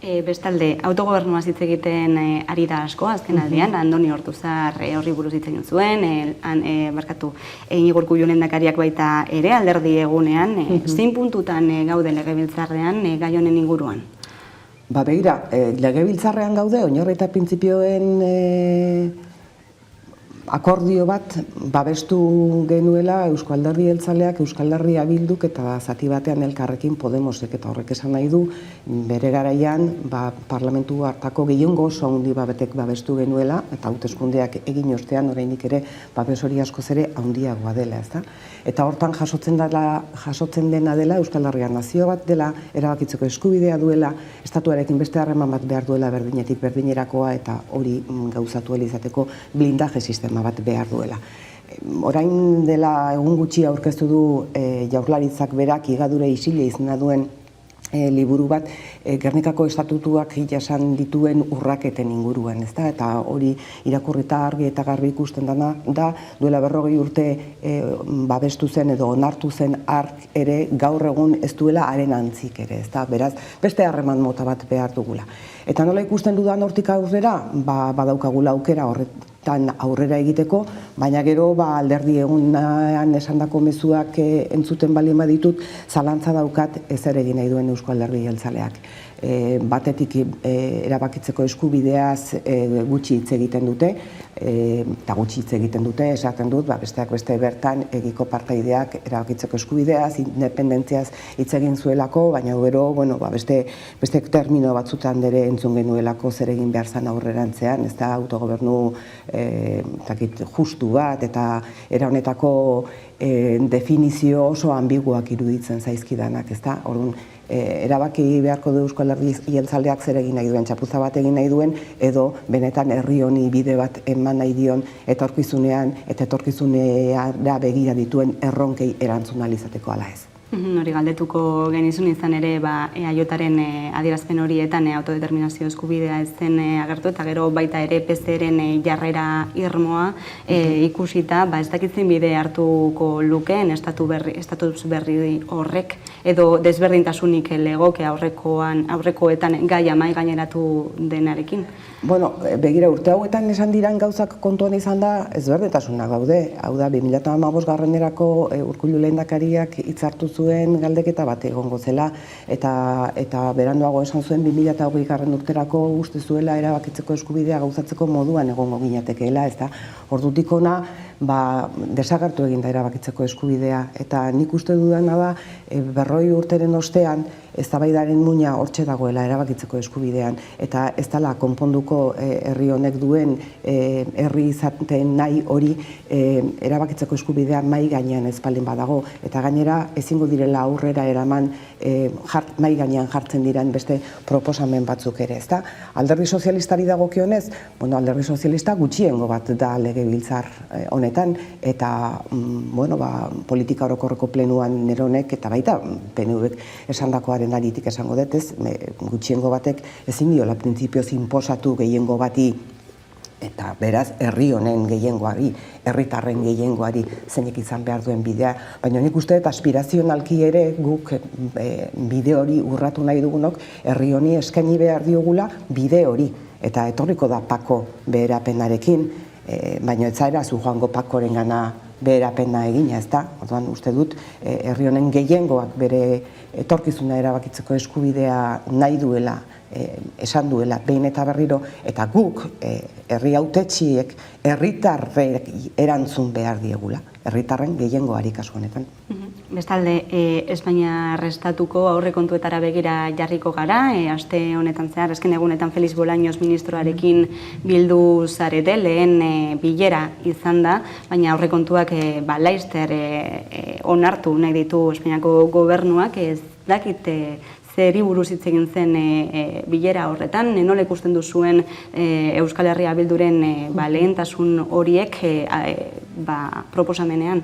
Bestalde, autogobernua hitz egiten ari da asko, azken aldean, Andoni Ortuzar horri buruz hitz egin zuen, Iñigo Urkullu lehendakariak baita ere, alderdi egunean, zein puntutan gaude legebiltzarrean gai honen inguruan? Begira, legebiltzarrean gaude, oinarri eta printzipioen akordio bat babestu genuela Eusko Alderdi Jeltzaleak, Euskal Herria Bilduk eta zati batean Elkarrekin Podemosek, eta horrek esan nahi du bere garaian parlamentu hartako gehiengo oso handi batek babestu genuela, eta hauteskundeak egin ostean oraindik ere babes hori askoz ere handiagoa dela, ezta? Eta hortan jasotzen dena dela Euskal Herria nazio bat dela, erabakitzeko eskubidea duela, estatuarekin beste harreman bat behar duela berdinetik berdinerakoa, eta hori gauzatu izateko blindaje sistema bat behar duela. Orain dela egun gutxi aurkeztu du Jaurlaritzak berak higadure isile izena duen liburu bat Gernikako estatutuak jasan dituen urraketen inguruan, ezta? Eta hori irakurrita argi eta garbi ikusten da duela 40 urte babestu zen edo onartu zen hark ere gaur egun ez duela haren antzik ere, ezta? Beraz, beste harreman mota bat behar dugula. Eta nola ikusten dudan hortik aurrera, badaukagula aukera horretan aurrera egiteko, baina gero alderdi egunean esandako mezuak entzuten balin baditut, zalantza daukat ezer egin nahi duen Eusko Alderdi Jeltzaleak. Batetik erabakitzeko eskubideaz gutxi hitz egiten dute, eta gutxi hitz egiten dute, esaten dut, besteak beste bertan egiko partaideak erabakitzeko eskubideaz, independentziaz hitz egin zuelako, baina gero, beste termino batzutan ere entzun genuelako zer egin behar zan aurrerantzean, ez da autogobernu justu bat, eta era honetako definizio oso ambiguak iruditzen zaizkidanak, ez da? Orduan, erabaki beharko du Euskal Herri Jeltzaleak zer egin nahi duen, txapuza bat egin nahi duen, edo benetan herri honi bide bat eman nahi dion etorkizunean eta etorkizuneara begira dituen erronkei erantzun ahal izateko ala ez. Hori galdetuko genizun izan ere EAJaren adierazpen horietan autodeterminazio eskubidea ez zen agertu, eta gero baita ere PSeren jarrera irmoa ikusita, ez dakitzen bide hartuko lukeen estatus berri horrek, edo desberdintasunik legoke aurrekoetan gaia mai gaineratu denarekin. Bueno, begira, urte hauetan esan diran gauzak kontuan izan da, ezberdintasunak gaude. Hau da, 2015 Urkullu lehendakariak hitzartu zuen galdeketa bat egongo zela, eta beranduago esan zuen 2020 urterako uste zuela erabakitzeko eskubidea gauzatzeko moduan egongo ginatekeela, ez da. Ordutik hona, desagertu eginda erabakitzeko eskubidea, eta nik uste dudana da, 40 urteren ostean, eztabaidaren muina hortxe dagoela erabakitzeko eskubidean, eta ez dela konponduko herri honek duen herri izaten nahi hori erabakitzeko eskubidea mai gainean ez baldin badago, eta gainera ezingo direla aurrera eraman mai gainean jartzen diren beste proposamen batzuk ere, ezta? Alderdi sozialistari dagokionez, bueno, alderdi sozialista gutxiengo bat da legebiltzar honetan, eta politika orokorreko plenuan neronek, eta baita PNVek esandakoaren aritik esango dut, gutxiengo batek ezin diola printzipioz inposatu gehiengo bati, eta beraz herri honen gehiengoari, herritarren gehiengoari zeinek izan behar duen bidea, baina nik uste dut aspirazionalki ere guk bide hori urratu nahi dugunok herri honi eskaini behar diogula bide hori, eta etorriko da Pako beherapenarekin, baina ez zaera zu joango Pakoren gana beherapena egina, ez da? Orduan uste dut herri honen gehiengoak bere etorkizuna erabakitzeko eskubidea nahi duela, esan duela behin eta berriro, eta guk herri hautetsiek herritarrek erantzun behar diegula, herritarren gehiengoari kasu honetan. Bestalde, Espainiar estatuko aurrekontuetara begira jarriko gara, aste honetan zehar, azken egunetan Felix Bolaños ministroarekin bildu zarete, lehen bilera izan da, baina aurrekontuak laster onartu nahi ditu Espainiako gobernuak, ez dakit zeri buruz hitz egin zen bilera horretan, nola ikusten duzuen Euskal Herria Bilduren lehentasun horiek proposamenean?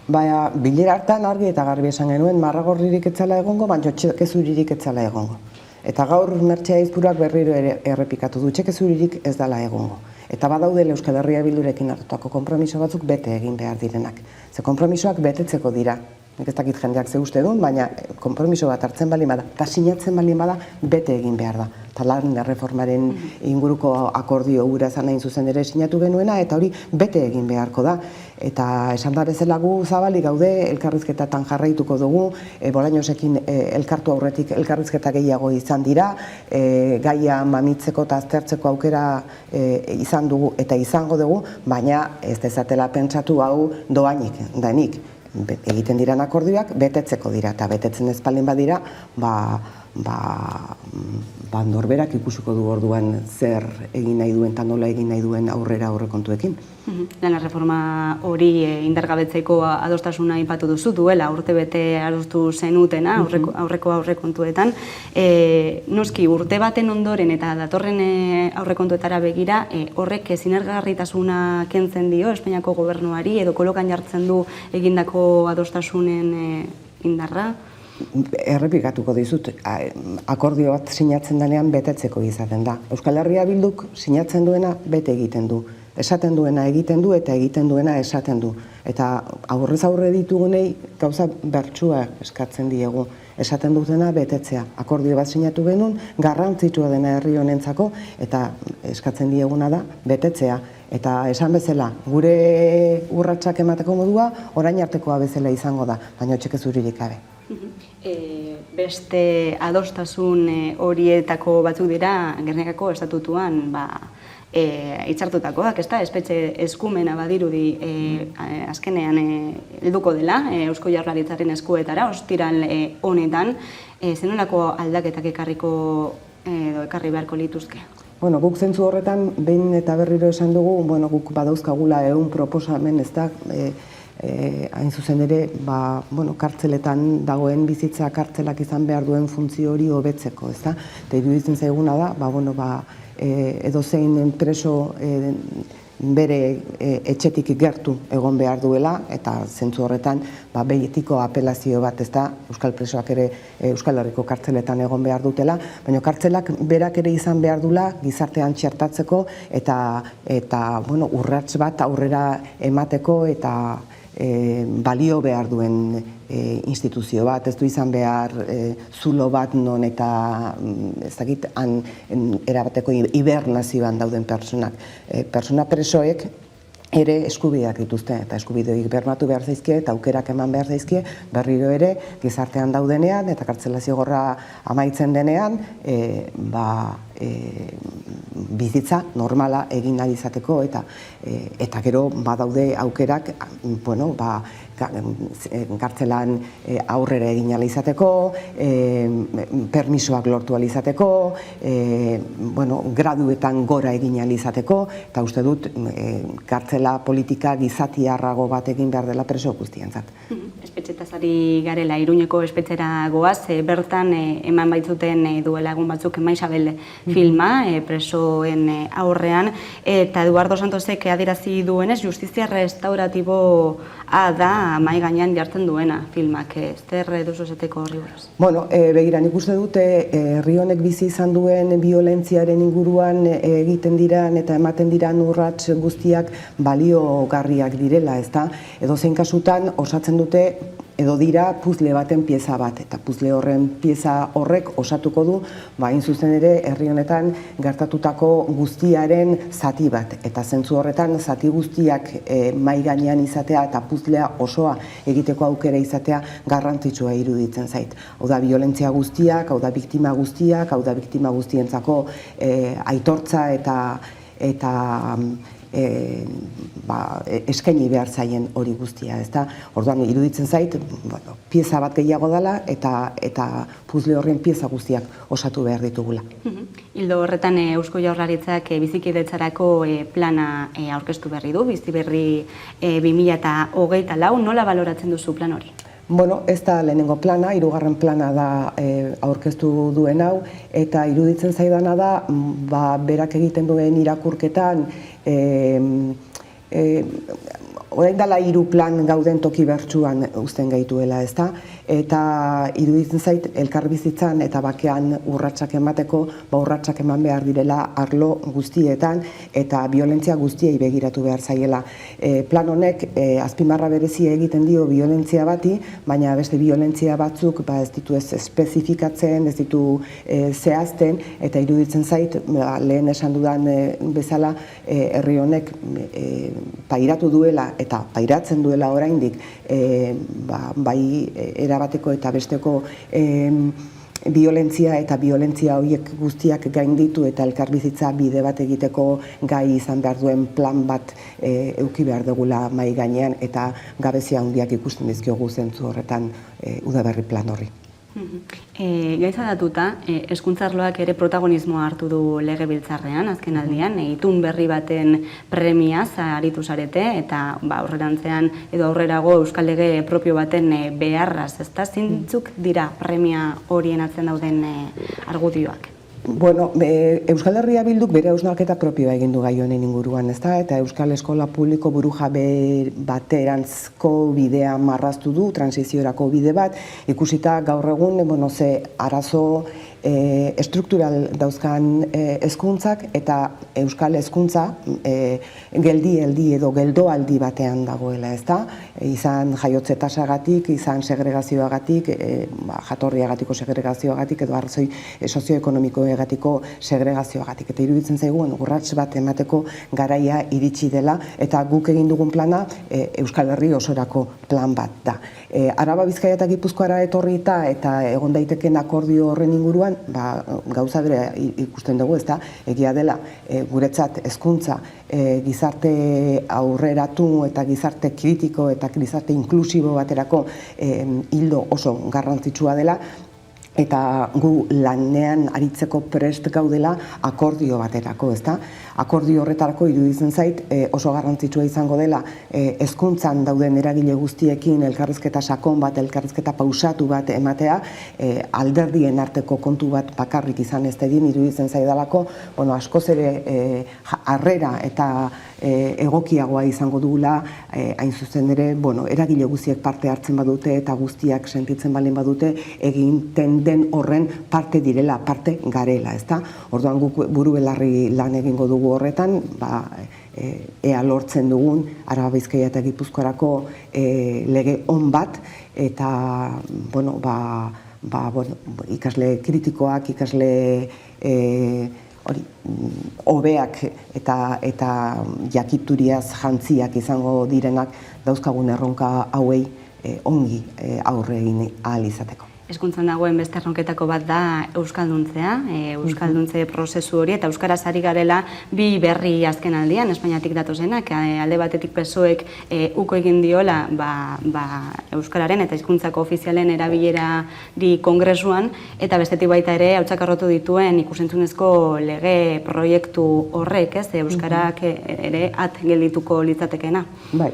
Bilera hartan argi eta garbi esan genuen marragorririk etzala egongo, baina txekezuririk etzala egongo. Eta gaur Mertxe Aizpurak berriro errepikatu du, txekezuririk ez dela egongo. Eta badaudela Euskal Herria Bildurekin hartutako konpromiso batzuk bete egin behar direnak. Ze konpromisoak betetzeko dira. Nik ez dakit jendeak ze uste duen, baina konpromiso bat hartzen baldin bada, eta sinatzen baldin bada, bete egin behar da. Eta lan erreformaren inguruko akordio hura zan hain zuzen ere sinatu genuena, eta hori bete egin beharko da. Eta esan da bezala gu zabalik gaude, elkarrizketatan jarraituko dugu, Bolañosekin elkartu aurretik elkarrizketa gehiago izan dira, gaia mamitzeko eta aztertzeko aukera izan dugu eta izango dugu, baina ez dezatela pentsatu hau doainik, danik. Egiten diran akordioak betetzeko dira, eta betetzen ez baldin badira, norberak ikusiko du orduan zer egin nahi duen eta nola egin nahi duen aurrera aurrekontuekin. Lan reforma hori indargabetzeko adostasuna aipatu duzu, duela urtebete adostu zenutena aurreko aurrekontuetan. Noski urte baten ondoren eta datorren aurrekontuetara begira, horrek sinergarritasuna kentzen dio Espainiako gobernuari edo kolokan jartzen du egindako adostasunen indarra? Errepikatuko dizut, akordio bat sinatzen denean betetzeko izaten da. Euskal Herria Bilduk sinatzen duena bete egiten du. Esaten duena egiten du eta egiten duena esaten du. Eta aurrez aurre ditugunei gauza bertsua eskatzen diegu. Esaten dutena betetzea. Akordio bat sinatu genuen, garrantzitsua dena herri honentzako, eta eskatzen dieguna da betetzea. Eta esan bezala, gure urratsak emateko modua, orain artekoa bezala izango da, baina txekezuririk gabe. Beste adostasun horietako batzuk dira Gernikako estatutuan hitzartutakoak, ezta? Espetxe eskumena badirudi azkenean helduko dela Eusko Jaurlaritzaren eskuetara, ostiral honetan, zenolako aldaketak ekarri beharko lituzke? Bueno, guk zentzu horretan, behin eta berriro esan dugu, guk badauzkagula 100 proposamen, ez da, hain zuzen ere, kartzeletan dagoen bizitza kartzelak izan behar duen funtzio hori hobetzeko, ez da? Eta iruditzen zaiguna da, edozein preso bere etxetik gertu egon behar duela, eta zentzu horretan, betiko apelazio bat, ez da, euskal presoak ere Euskal Herriko kartzeletan egon behar dutela, baina kartzelak berak ere izan behar dula gizartean txertatzeko eta urrats bat aurrera emateko balio behar duen instituzio bat, ez du izan behar zulo bat non eta ez dakit erabateko hibernazioan dauden pertsonak. Pertsona presoek ere eskubideak dituzte eta eskubideoik bermatu behar zaizkie eta aukerak eman behar zaizkie berriro ere gizartean daudenean eta kartzela zigorra amaitzen denean bizitza normala egin ahal izateko eta gero badaude aukerak kartzelan aurrera egin ahal izateko, permisoak lortu ahal izateko, graduetan gora egin ahal izateko, eta uste dut kartzela politika gizatiarrago bat egin behar dela preso guztientzat. Espetxetaz ari garela, Iruñeko espetxera goaz, bertan eman baitzuten duela egun batzuk Maixabel filma, presoen aurrean, eta Eduardo Santosek adierazi duenez, justizia restauratiboa da mahai gainean jartzen duena filmak, zer duzu esateko horri buruz? Bueno, begira, nik uste dute herri honek bizi izan duen biolentziaren inguruan egiten diran eta ematen diran urrats guztiak baliogarriak direla, ezta? Edozein kasutan osatzen dute edo dira puzle baten pieza bat, eta puzle horren pieza horrek osatuko du, hain zuzen ere herri honetan gertatutako guztiaren zati bat, eta zentzu horretan zati guztiak mahai gainean izatea eta puzlea osoa egiteko aukera izatea garrantzitsua iruditzen zait. Hau da violentzia guztiak, hau da biktima guztiak, hau da biktima guztientzako aitortza eta eskaini behar zaien hori guztia, ezta? Orduan iruditzen zait, pieza bat gehiago dela eta puzle horren pieza guztiak osatu behar ditugula. Ildo horretan Eusko Jaurlaritzak bizikidetzarako plana aurkeztu berri du, Bizi Berri 2024, nola baloratzen duzu plan hori? Bueno, ez da lehenengo plana, hirugarren plana da aurkeztu duen hau, eta iruditzen zaidana da, berak egiten duen irakurketan, orain dela 3 plan gauden toki bertsuan uzten gaituela, ezta? Eta iruditzen zait elkarbizitzan eta bakean urratsak emateko, urratsak eman behar direla arlo guztietan eta violentzia guztiei begiratu behar zaiela. Plan honek azpimarra berezia egiten dio violentzia bati, baina beste violentzia batzuk ez ditu ez espezifikatzen, ez ditu zehazten, eta iruditzen zait, lehen esan dudan bezala, herri honek pairatu duela eta pairatzen duela oraindik bai erabateko eta besteko violentzia eta violentzia horiek guztiak gainditu eta elkarbizitza bide bat egiteko gai izan behar duen plan bat eduki behar dugula mahai gainean eta gabezia handiak ikusten dizkiogu zentzu horretan udaberri plan horri. Gaiza datuta, hezkuntza arloak ere protagonismoa hartu du legebiltzarrean, azken aldian, itun berri baten premiaz aritu zarete, eta aurrerantzean edo aurrerago euskal lege propio baten beharraz, ezta? Zintzuk dira premia horien atzen dauden argudioak? Bueno, Euskal Herria Bilduk bere hausnarketa propioa egin du gai honen inguruan, ezta? Eta Euskal Eskola Publiko burujabe baterantzko bidea marraztu du, transiziorako bide bat, ikusita gaur egun, ze arazo estruktural dauzkan hezkuntzak eta euskal hezkuntza geldi edo geldoaldi batean dagoela, ezta? Izan jaiotze tasagatik, izan segregazioagatik, jatorriagatiko segregazioagatik edo arrazoi sozioekonomikoegatiko segregazioagatik. Eta iruditzen zaigu, urrats bat emateko garaia iritsi dela eta guk egin dugun plana Euskal Herri osorako plan bat da. Araba, Bizkaia eta Gipuzkoara etorrita eta egon daiteken akordio horren inguruan, gauza bere ikusten dugu, ezta? Egia dela, guretzat hezkuntza gizarte aurreratu eta gizarte kritiko eta gizarte inklusibo baterako ildo oso garrantzitsua dela, eta gu lanean aritzeko prest gaudela akordio baterako, ezta? Akordio horretarako iruditzen zait oso garrantzitsua izango dela hezkuntzan dauden eragile guztiekin elkarrizketa sakon bat, elkarrizketa pausatu bat ematea, alderdien arteko kontu bat bakarrik izan ez dedin iruditzen zaidalako, askoz ere harrera eta egokiagoa izango dugula, hain zuzen ere, eragile guztiek parte hartzen badute eta guztiak sentitzen baldin badute egiten den horren parte direla, parte garela, ezta? Orduan guk buru belarri lan egingo dugu horretan, ea lortzen dugun Araba, Bizkaia eta Gipuzkoarako lege on bat, eta ikasle kritikoak, ikasle hobeak eta jakituriaz jantziak izango direnak dauzkagun erronka hauei ongi aurre egin ahal izateko. Hezkuntzan dagoen beste erronketako bat da euskalduntzea, euskalduntze prozesu hori, eta euskaraz ari garela bi berri azken aldian, Espainiatik datozenak, alde batetik PSOEk uko egin diola euskararen eta hizkuntzako ofizialen erabilerari kongresuan, eta bestetik baita ere hautsakarrotu dituen ikusentzunezko lege proiektu horrek, euskarak ere at geldituko litzatekeena. Bai.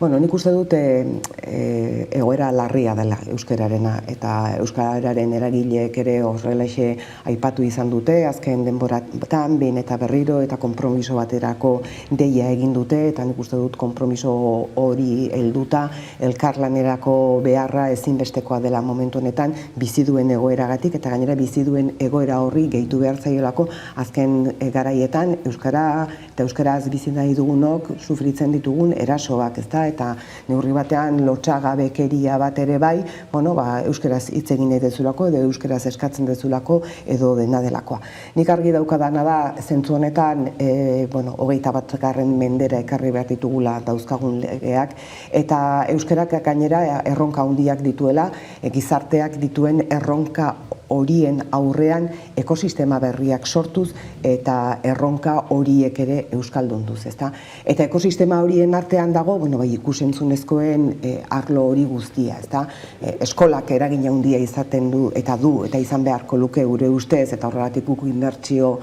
Nik uste dut egoera larria dela euskararena, eta euskararen eragileek ere horrelaxe aipatu izan dute, azken denboratan behin eta berriro eta konpromiso baterako deia egin dute, eta nik uste dut konpromiso hori helduta elkarlanerako beharra ezinbestekoa dela momentu honetan bizi duen egoeragatik, eta gainera bizi duen egoera horri gehitu behar zaiolako azken garaietan euskara eta euskaraz bizi nahi dugunok sufritzen ditugun erasoak, ezta? Eta neurri batean lotsagabekeria bat ere bai, euskaraz hitz egin nahi dezulako edo euskaraz eskatzen dezulako edo dena delakoa. Nik argi daukadana da zentzu honetan 21. mendera ekarri behar ditugula dauzkagun legeak, eta euskarak gainera erronka handiak dituela, gizarteak dituen erronka horien aurrean ekosistema berriak sortuz eta erronka horiek ere euskaldunduz, ezta? Eta ekosistema horien artean dago, ikusentzunezkoen arlo hori guztia, ezta? Eskolak eragina handia izaten du eta izan beharko luke gure ustez, eta horregatik guk inbertsio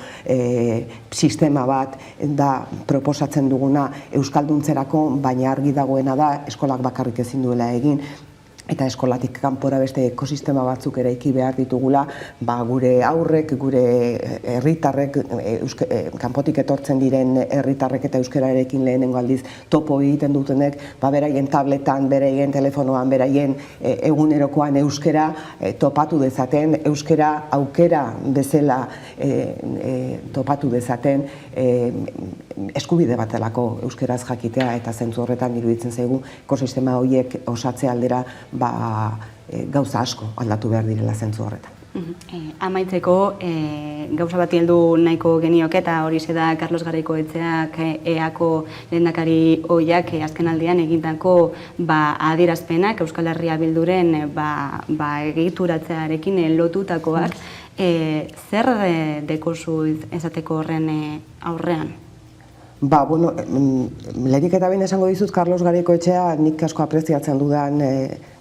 sistema bat da proposatzen duguna euskalduntzerako, baina argi dagoena da eskolak bakarrik ezin duela egin, eta eskolatik kanpora beste ekosistema batzuk eraiki behar ditugula, gure aurrek, gure herritarrek, kanpotik etortzen diren herritarrek eta euskararekin lehenengo aldiz topo egiten dutenek, beraien tabletan, beraien telefonoan, beraien egunerokoan euskara topatu dezaten, euskara aukera bezala topatu dezaten, eskubide batelako euskaraz jakitea, eta zentzu horretan iruditzen zaigu ekosistema horiek osatze aldera gauza asko aldatu behar direla zentzu horretan. Amaitzeko, gauza bati heldu nahiko genioke, eta hori da Carlos Garaikoetxeak EAko lehendakari ohiak azken aldian egindako adierazpenak Euskal Herria Bilduren egituratzearekin lotutakoak. Zer dekozu esateko horren aurrean? Lehenik eta behin esango dizut Carlos Garaikoetxea nik asko apreziatzen dudan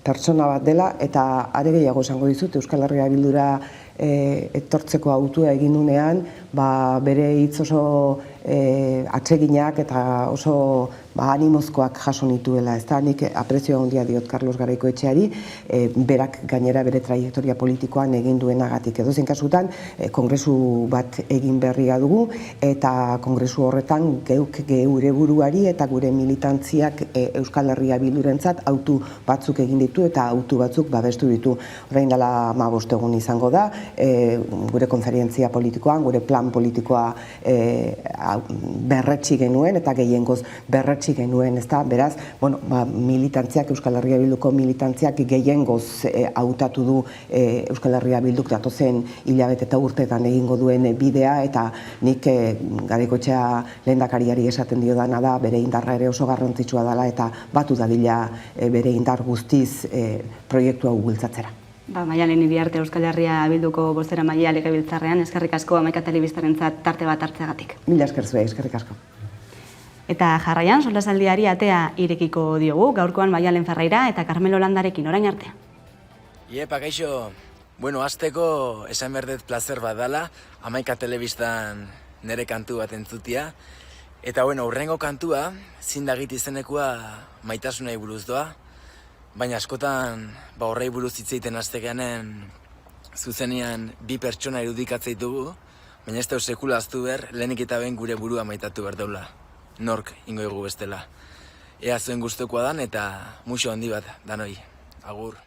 pertsona bat dela, eta are gehiago esango dizut Euskal Herria Bildura etortzeko autua egin nunean, bere hitz oso atseginak eta oso animozkoak jaso nituela, ez da, nik aprezio handia diot Carlos Garaikoetxeari, berak gainera bere traiektoria politikoan egin duenagatik. Edozein kasutan, kongresu bat egin berria dugu, eta kongresu horretan geure buruari eta gure militantziak Euskal Herria Bildurentzat autu batzuk egin ditu eta autu batzuk babestu ditu. Orain dela 15 egun izango da, gure konferientzia politikoan, gure plan politikoa berretsi genuen, eta gehiengoz berretsi genuen, ezta? Beraz, militantziak, Euskal Herria Bilduko militantziak gehiengoz hautatu du Euskal Herria Bilduk datozen hilabete eta urteetan egingo duen bidea, eta nik Garaikoetxea lehendakariari esaten diodana da, bere indarra ere oso garrantzitsua dela, eta batu dadila bere indar guztiz proiektu hau bultzatzera. Maialen Iriarte, Euskal Herria Bilduko bozeramailea legebiltzarrean, eskerrik asko Hamaika Telebistarentzat tarte bat hartzeagatik. Mila esker zuei, eskerrik asko. Eta jarraian, solasaldiari atea irekiko diogu, gaurkoan Maialen Ferreira eta Carmelo Landarekin, orain arte. Iepa, kaixo, hasteko esan berdet plazer bat dela, Hamaika Telebistan nere kantu bat entzutia, eta hurrengo kantua, zindagit izenekoa maitasunai buruz doa, baina askotan horrei buruz hitz egiten hasteganen zuzenean bi pertsona irudikatzei dugu, baina ez da sekula aztu behar, lehenik eta behin gure burua maitatu behar daula. Nork ingo egu bestela. Ea zuen gustukoa dan eta muxo handi bat danoi. Agur.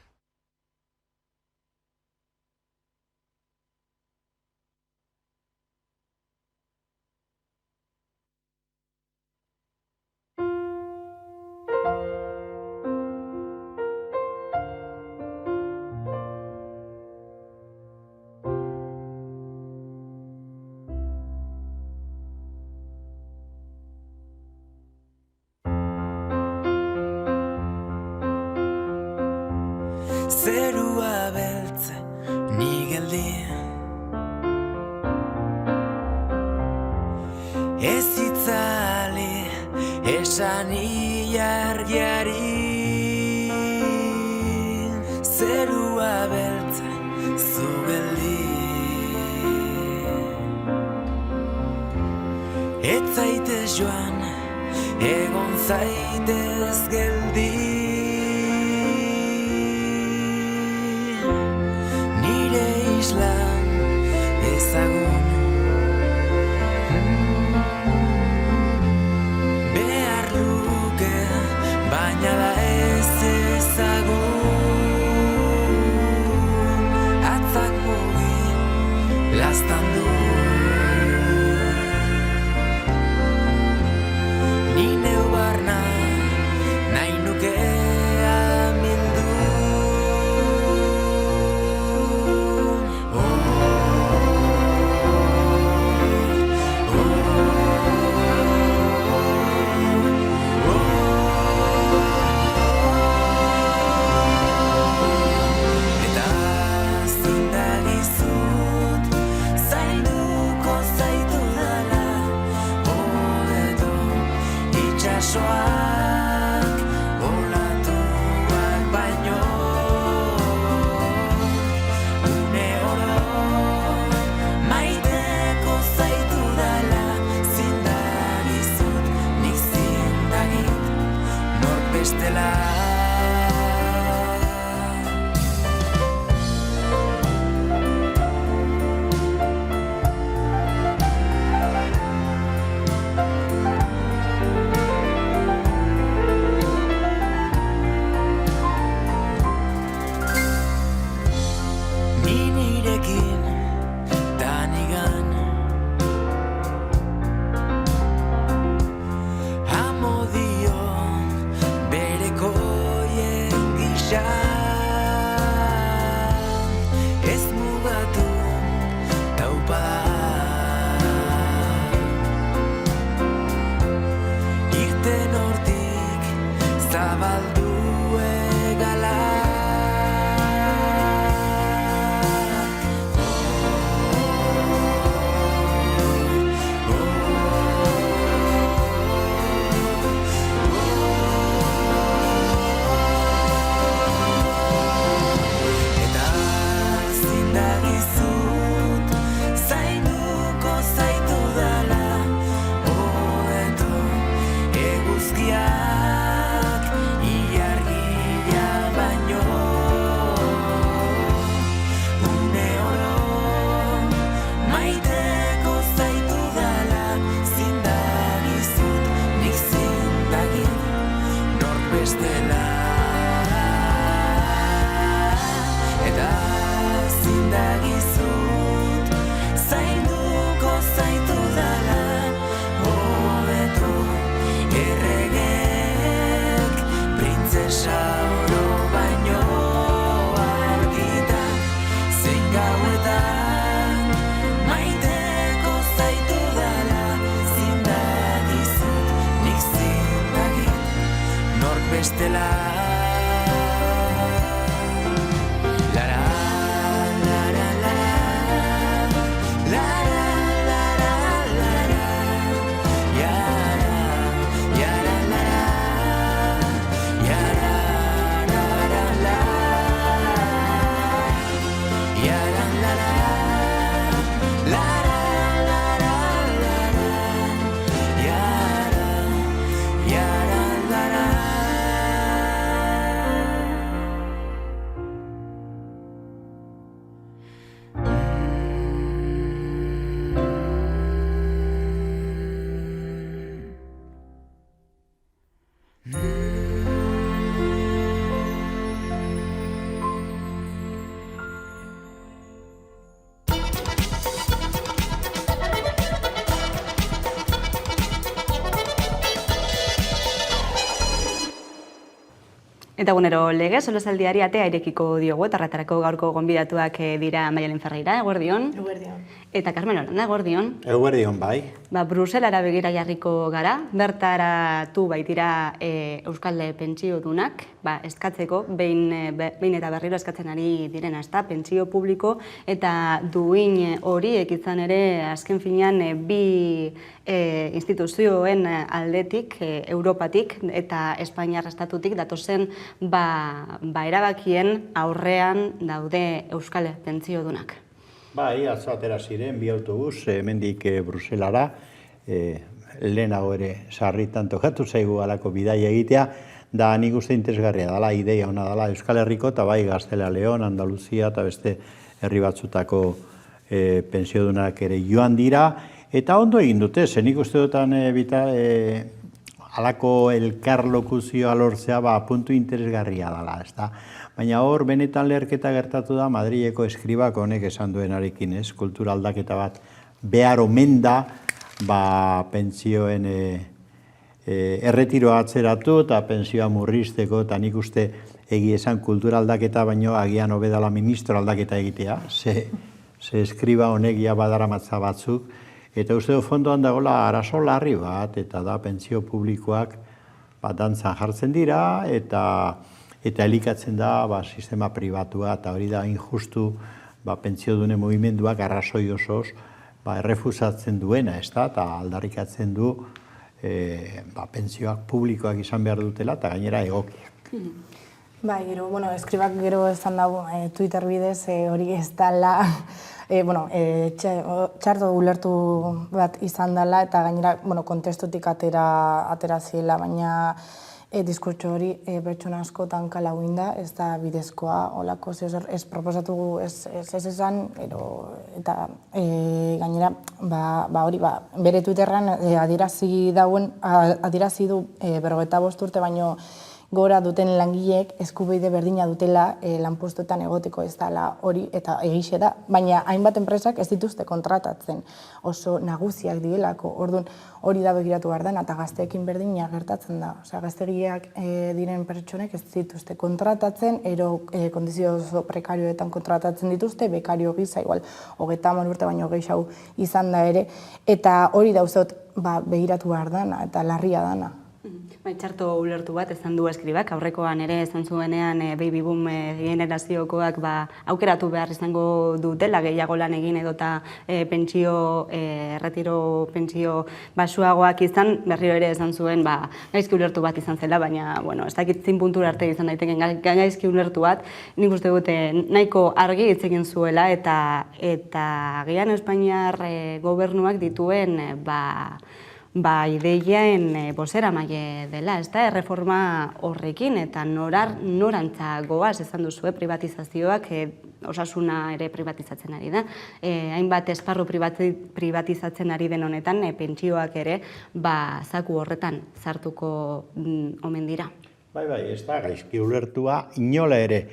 zerua beltz ni geldi. Ez itzali esan ilargiari, zerua beltz zu geldi. Ez zaitez joan, egon zaitez geldi. Nire islan ezagun, behar luke, baina da ez ezagun. Atzak mugi lastan du, ni neu barna nahi nuke amildu. Eta zindagizut zainduko zaitu dala, hobeto itxasoak olatuak baino. Une oro maiteko zaitu dala, zindagizut nik zindagit nork bestela. Ni nirekin danigan, amodio berekoien gisa. Ez mugatu taupada, irten hortik zabaldu egala. Eta zindagizut zainduko zaitu dala, hobeto eguzkiak ilargia baino. Une oro maiteko zaitu dala, zindagizut nik zindagit nork bestela. Eta zindagizut zainduko zaitu dala, hobeto erregek printzesa oro baino. Argitan zein gauetan maiteko zaitu dala, zindagizut nik zindagit nork bestela. Lara, lara, lara, lara, lara, lara, yara, yara, lara, yara, lara, lara, yara, lara, lara, lara, lara, yara, yara, lara. Eta gunero lege, solosaldiari atea irekiko diogu, eta horretarako gaurko gonbidatuak dira Maialen Ferreira, eguerdion. Eguerdion. Eta Carmen Olanda, eguerdion. Eguerdion, bai. Bruselara begira jarriko gara, bertaratu baitira Euskal pentsiodunak, eskatzeko, behin eta berriro eskatzen ari direna, ezta, pentsio publiko eta duin horiek izan ere azken finean bi instituzioen aldetik, Europatik eta Espainiar estatutik datozen erabakien aurrean daude Euskal pentsiodunak. Bai, atzo atera ziren, bi autobus, hemendik Bruselara, lehenago ere sarritan tokatu zaigu alako bidaia egitea, da nik uste interesgarria dela, ideia ona dela Euskal Herriko, eta bai Gaztela Leon, Andaluzia eta beste herri batzutako pentsiodunak ere joan dira, eta ondo egin dute, nik uste dutan alako elkarlokuzioa lortzea puntu interesgarria dela, ezta? Baina hor, benetan leherketa gertatu da Madrileko eskribak honek esan duenarekin, ez? Kultura aldaketa bat behar omen da, pentsioen erretiroa atzeratu eta pentsioa murrizteko, eta nik uste egi esan kultura aldaketa, baino agian hobedala ministro aldaketa egitea, ze eskriba honek ja badaramatza batzuk, eta uste du fondoan dagoela arazo larri bat, eta da pentsio publikoak dantzan jartzen dira, eta elikatzen da sistema pribatua, eta hori da injustu pentsiodune mugimenduak arrazoi osoz errefusatzen duena, eta aldarrikatzen du pentsioak publikoak izan behar dutela, eta gainera egokiak. Bai, gero, eskribak gero esan dago Twitter bidez hori ez dela, txarto ulertu bat izan dela, eta gainera kontestutik atera ziela, baina diskurtso hori pertsona askotan kalau inda, ez da bidezkoa, olako ez proposatu ez esan, eta gainera, hori, bere Twitterran adierazi du 55 urte baino gora duten langileek eskubide berdina dutela lanpostuetan egoteko ez dela hori eta egixe da, baina hainbat enpresak ez dituzte kontratatzen oso nagusiak direlako, orduan hori da begiratu behar den, eta gazteekin berdina gertatzen da. Gaztegiak diren pertsonek ez dituzte kontratatzen, kondizio oso prekarioetan kontratatzen dituzte, bekario gisa, igual, 30 urte baino gehiago izan da ere, eta hori da uzot begiratu behar dena, eta larria dana. Txarto ulertu bat, esan du eskribak, aurrekoan ere esan zuenean baby boom generaziokoak aukeratu behar izango dutela gehiago lan egin edota retiro pentsio basuagoak izan, berriro ere esan zuen gaizki ulertu bat izan zela, baina ez dakit zein puntura arte izan daiteken gaizki ulertu bat, nik uste dute nahiko argi hitz egin zuela eta gian Espainiar gobernuak dituen ideien bozeramaile dela, ez da, erreforma horrekin, eta norantza goaz esan duzue privatizazioak osasuna ere privatizatzen ari da. Hainbat esparru privatizatzen ari den honetan, pentsioak ere, zaku horretan sartuko omen dira. Bai, ez da, gaizki ulertua, inola ere,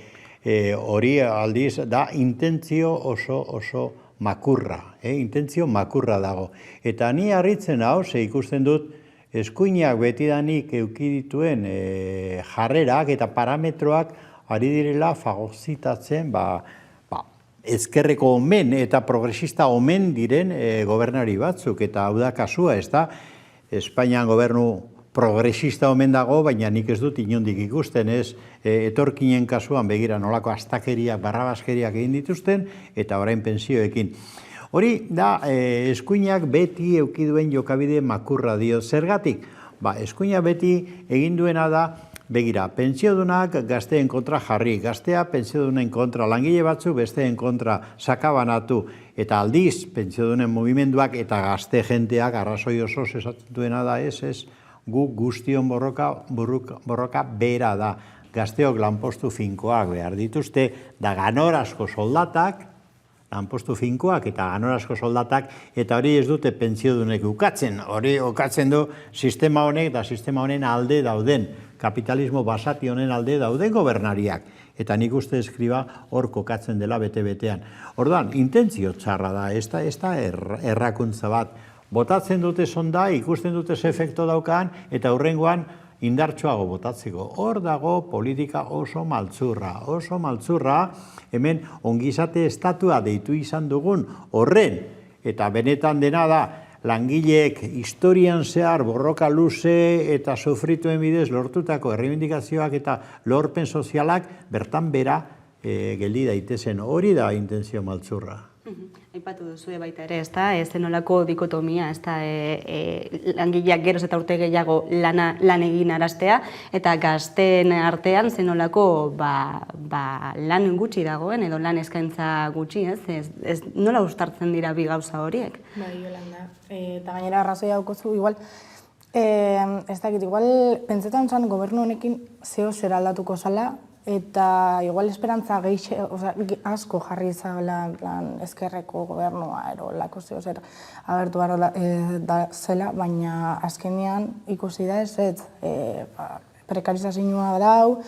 hori aldiz da intentzio oso makurra, intentzio makurra dago. Eta ni harritzen hau, ikusten dut, eskuinak betidanik eukidituen jarrerak eta parametroak ari direla fagozitatzen ezkerreko omen eta progresista omen diren gobernari batzuk. Eta hau da kasua, ez da, Espainian gobernu progresista omen dago, baina nik ez dut inondik ikusten, ez etorkinen kasuan begira nolako astakeriak, barrabaskeriak egin dituzten, eta orain pensioekin. Hori da, eskuinak beti eukiduen jokabide makurra dio. Zergatik? Eskuinak beti egin duena da, begira, pentsiodunak gazteen kontra jarri, gaztea pentsiodunen kontra, langile batzuk besteen kontra sakabanatu, eta aldiz, pentsiodunen mugimenduak eta gazte jenteak arrazoi oso esatzen duena da, ez, gu guztion borroka bera da. Gazteok lanpostu finkoak behar dituzte, da ganorazko soldatak, lanpostu finkoak eta ganorazko soldatak, eta hori ez dute pentsiodunek ukatzen. Hori ukatzen du sistema honek eta sistema honen alde dauden, kapitalismo basati honen alde dauden gobernariak. Eta nik uste eskriba hor kokatzen dela bete-betean. Orduan, intentzio txarra da, ez da errakuntza bat. Botatzen dute sonda, ikusten dute ze efekto daukan, eta hurrengoan indartsuago botatzeko. Hor dago politika oso maltzurra, hemen ongizate estatua deitu izan dugun horren Eta benetan dena da, langileek historian zehar borroka luze eta sufrituen bidez lortutako erreibindikazioak eta lorpen sozialak bertan bera geldi daitezen. Hori da intentzio maltzurra. Aipatu duzu baita ere, ez zenolako dikotomia, langileak geroz eta urte gehiago lan egin araztea, eta gazteen artean zenolako lan gutxi dagoen, edo lan eskaintza gutxi, ez nola uztartzen dira bi gauza horiek? Bai, Jolanda, eta gainera arrazoia daukozu, igual, ez dakit, igual, pentsetan zan gobernu honekin zeo zer aldatuko zala, eta igual esperantza asko jarri zala ezkerreko gobernua erolako zeo zer agertu da zela, baina azkenean ikusi da ez prekarizazioa dau,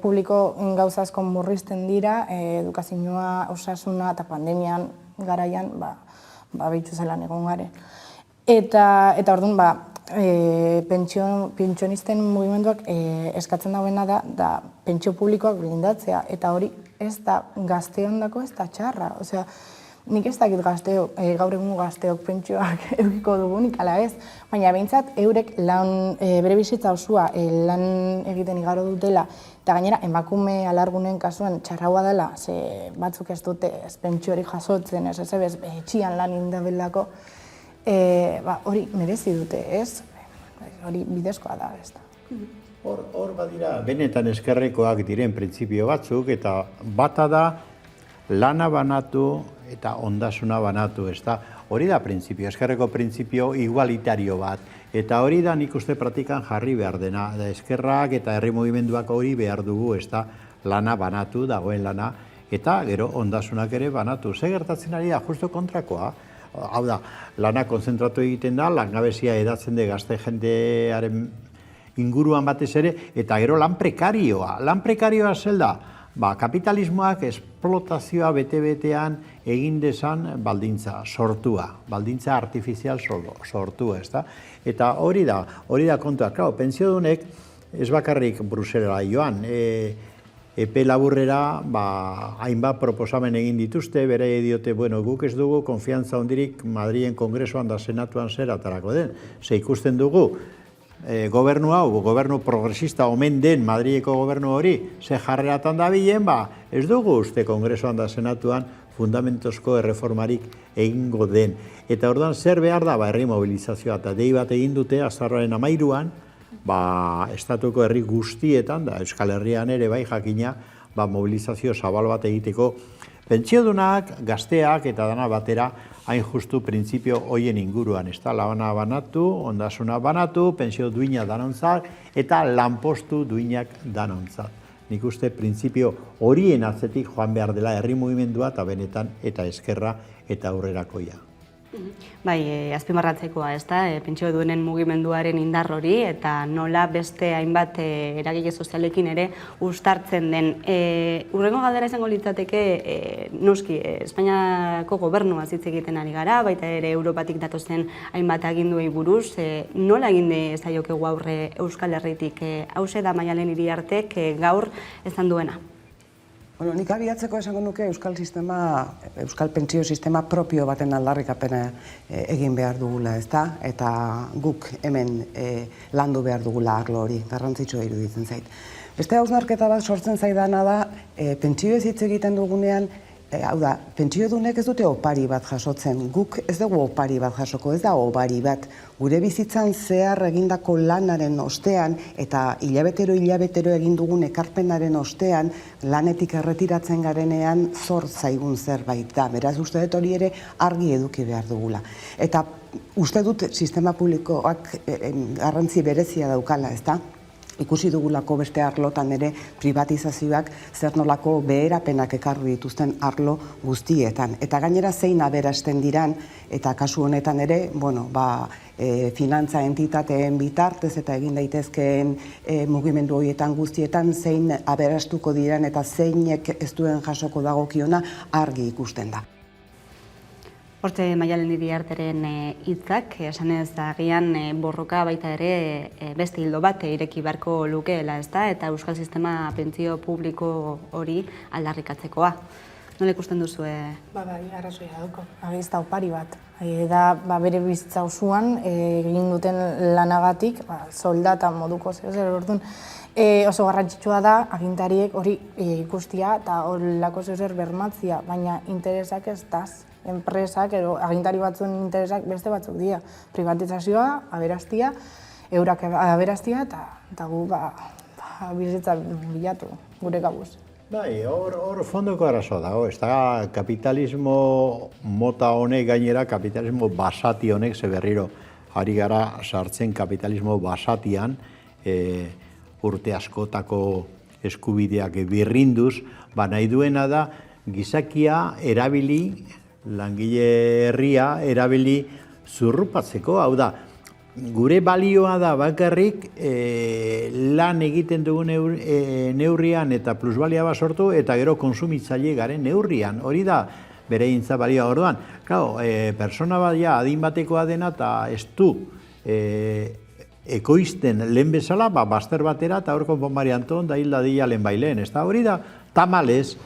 publiko gauza asko murrizten dira, edukazioa, osasuna eta pandemian garaian behitzu zelan egon garen. Eta orduan, pentsionisten mugimenduak eskatzen dauena da pentsio publikoak blindatzea, eta hori ez da gazteon dako ez da txarra. Osea, nik ez dakit gaur egun gazteok pentsioak edukiko dugunik, ala ez, baina behintzat eurek bere bizitza osua lan egiten igaro dutela, eta gainera emakume alargunen kasuan txarraua dela, ze batzuk ez dute pentsio hori jasotzen, ez etxian lan indabelako, hori merezi dute, ez? Hori bidezkoa da, ez da. Hor badira, benetan eskerrekoak diren printzipio batzuk, eta bata da lana banatu eta ondasuna banatu, ez da? Hori da printzipio, eskerreko printzipio igualitario bat. Eta hori da nik uste praktikan jarri behar dena. Eskerrak eta herri mugimenduak hori behar dugu, ez da? Lana banatu, dagoen lana, eta gero ondasunak ere banatu. Ze gertatzen ari da, justo kontrakoa. Hau da, lana konzentratu egiten da, langabezia edatzen de gazte jendearen inguruan batez ere, eta gero lan prekarioa. Lan prekarioa zel da, kapitalismoak esplotazioa bete-betean egin desan baldintza sortua, baldintza artifizial sortua, ez da? Eta hori da kontua. Claro, pentsiodunek ez bakarrik Bruselara joan, epe laburrera hainbat proposamen egin dituzte, bere diote, guk ez dugu konfiantza hondirik Madrien Kongresuan da Senatuan zer atarako den. Ze ikusten dugu, gobernu hau, gobernu progresista omen den Madrileko gobernu hori, ze jarreratan da bilen, ez dugu uste Kongresuan da Senatuan fundamentozko erreformarik egingo den. Eta orduan zer behar da, herri mobilizazioa, eta dei bat egin dute, azaroaren 13an, estatuko herri guztietan, da Euskal Herrian ere jakina, mobilizazio zabal bat egiteko pentsiodunak, gazteak eta dana batera hain justu printzipio hoien inguruan, ez da, labana banatu, ondasuna banatu, pentsio duina danontzat eta lanpostu duinak danontzat. Nik uste printzipio horien atzetik joan behar dela herri mugimendua eta benetan eta eskerra eta aurrerakoia. Bai, azpimarratzekoa, ez da, pentsio duenen mugimenduaren indar hori, eta nola beste hainbat eragile sozialekin ere uztartzen den. Hurrengo galdera izango litzateke, noski, Espainiako gobernua hitz egiten ari gara, baita ere Europatik datozen hainbat aginduei buruz, nola egin zaiokegu aurre Euskal Herritik, hauxe da Maialen Iriartek gaur esan duena? Nik abiatzeko esango nuke Euskal pentsio sistema propio baten aldarrikapena egin behar dugula, ez da? Eta guk hemen landu behar dugula arlo hori, garrantzitsua iruditzen zait. Beste hausnarketa bat sortzen zaidana da, pentsio ez hitz egiten dugunean, hau da, pentsiodunek ez dute opari bat jasotzen, guk ez dugu opari bat jasoko, ez da opari bat. Gure bizitzan zehar egindako lanaren ostean eta hilabetero egin dugun ekarpenaren ostean lanetik erretiratzen garenean zor zaigun zerbait da. Beraz, uste dut hori ere argi eduki behar dugula. Eta uste dut sistema publikoak garrantzi berezia daukala, ez da? Ikusi dugulako beste arlotan ere privatizazioak zer nolako beherapenak ekarri dituzten arlo guztietan. Eta gainera zein aberasten diran, eta kasu honetan ere, finantza entitateen bitartez eta egin daitezkeen mugimendu horietan guztietan zein aberastuko diran eta zeinek ez duen jasoko dagokiona argi ikusten da. Hortze Maialen Iriarteren hitzak, esanez agian borroka baita ere beste hildo bat ireki beharko lukeela, ezta, eta euskal sistema pentsio publiko hori aldarrikatzekoa. Nola ikusten duzue? Bai, arrazoia dauko. Ez da opari bat. Da bere bizitza osoan egin duten lanagatik soldata moduko zer orduan oso garrantzitsua da agintariek hori ikustia eta horrelako zer bermatzia, baina interesak ez daz. Enpresak edo agintari batzuen interesak beste batzuk dira. Privatizazioa, aberastia, eurak aberastia eta gu bizitza bilatu gure gabuz. Bai, hor fondoko arazoa dago, ez da kapitalismo mota honek gainera, kapitalismo basati honek, ze berriro ari gara sartzen kapitalismo basatian, urte askotako eskubideak birrinduz, nahi duena da gizakia erabili, langile herria erabili zurrupatzeko, hau da, gure balioa da bakarrik lan egiten dugu neurrian eta plusbalia bat sortu eta gero konsumitzaile garen neurrian. Hori da bere gintza balioa orduan. Claro, persona bat ja adin batekoa dena eta ez du ekoizten lehen bezala, bazter batera eta hor konponbari anton da hilda dila lehen bailen. Hori da tamalez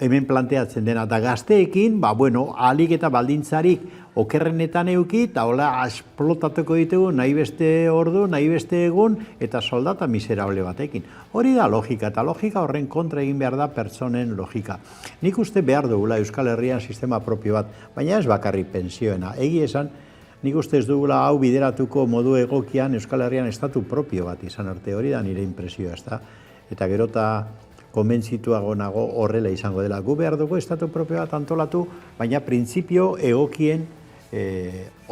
hemen planteatzen dena eta gazteekin, ahalik eta baldintzarik okerrenetan euki, eta hola esplotatuko ditugu nahi beste ordu, nahi beste egun, eta soldata miserable batekin. Hori da logika, eta logika horren kontra egin behar da pertsonen logika. Nik uste behar dugula Euskal Herrian sistema propio bat, baina ez bakarrik pensioena. Egi esan, nik uste ez dugula hau bideratuko modu egokian Euskal Herrian estatu propio bat izan arte, hori da nire impresioa, ezta? Eta gero eta konbentzituago nago horrela izango dela. Gu behar dugu estatu propio bat antolatu, baina printzipio egokien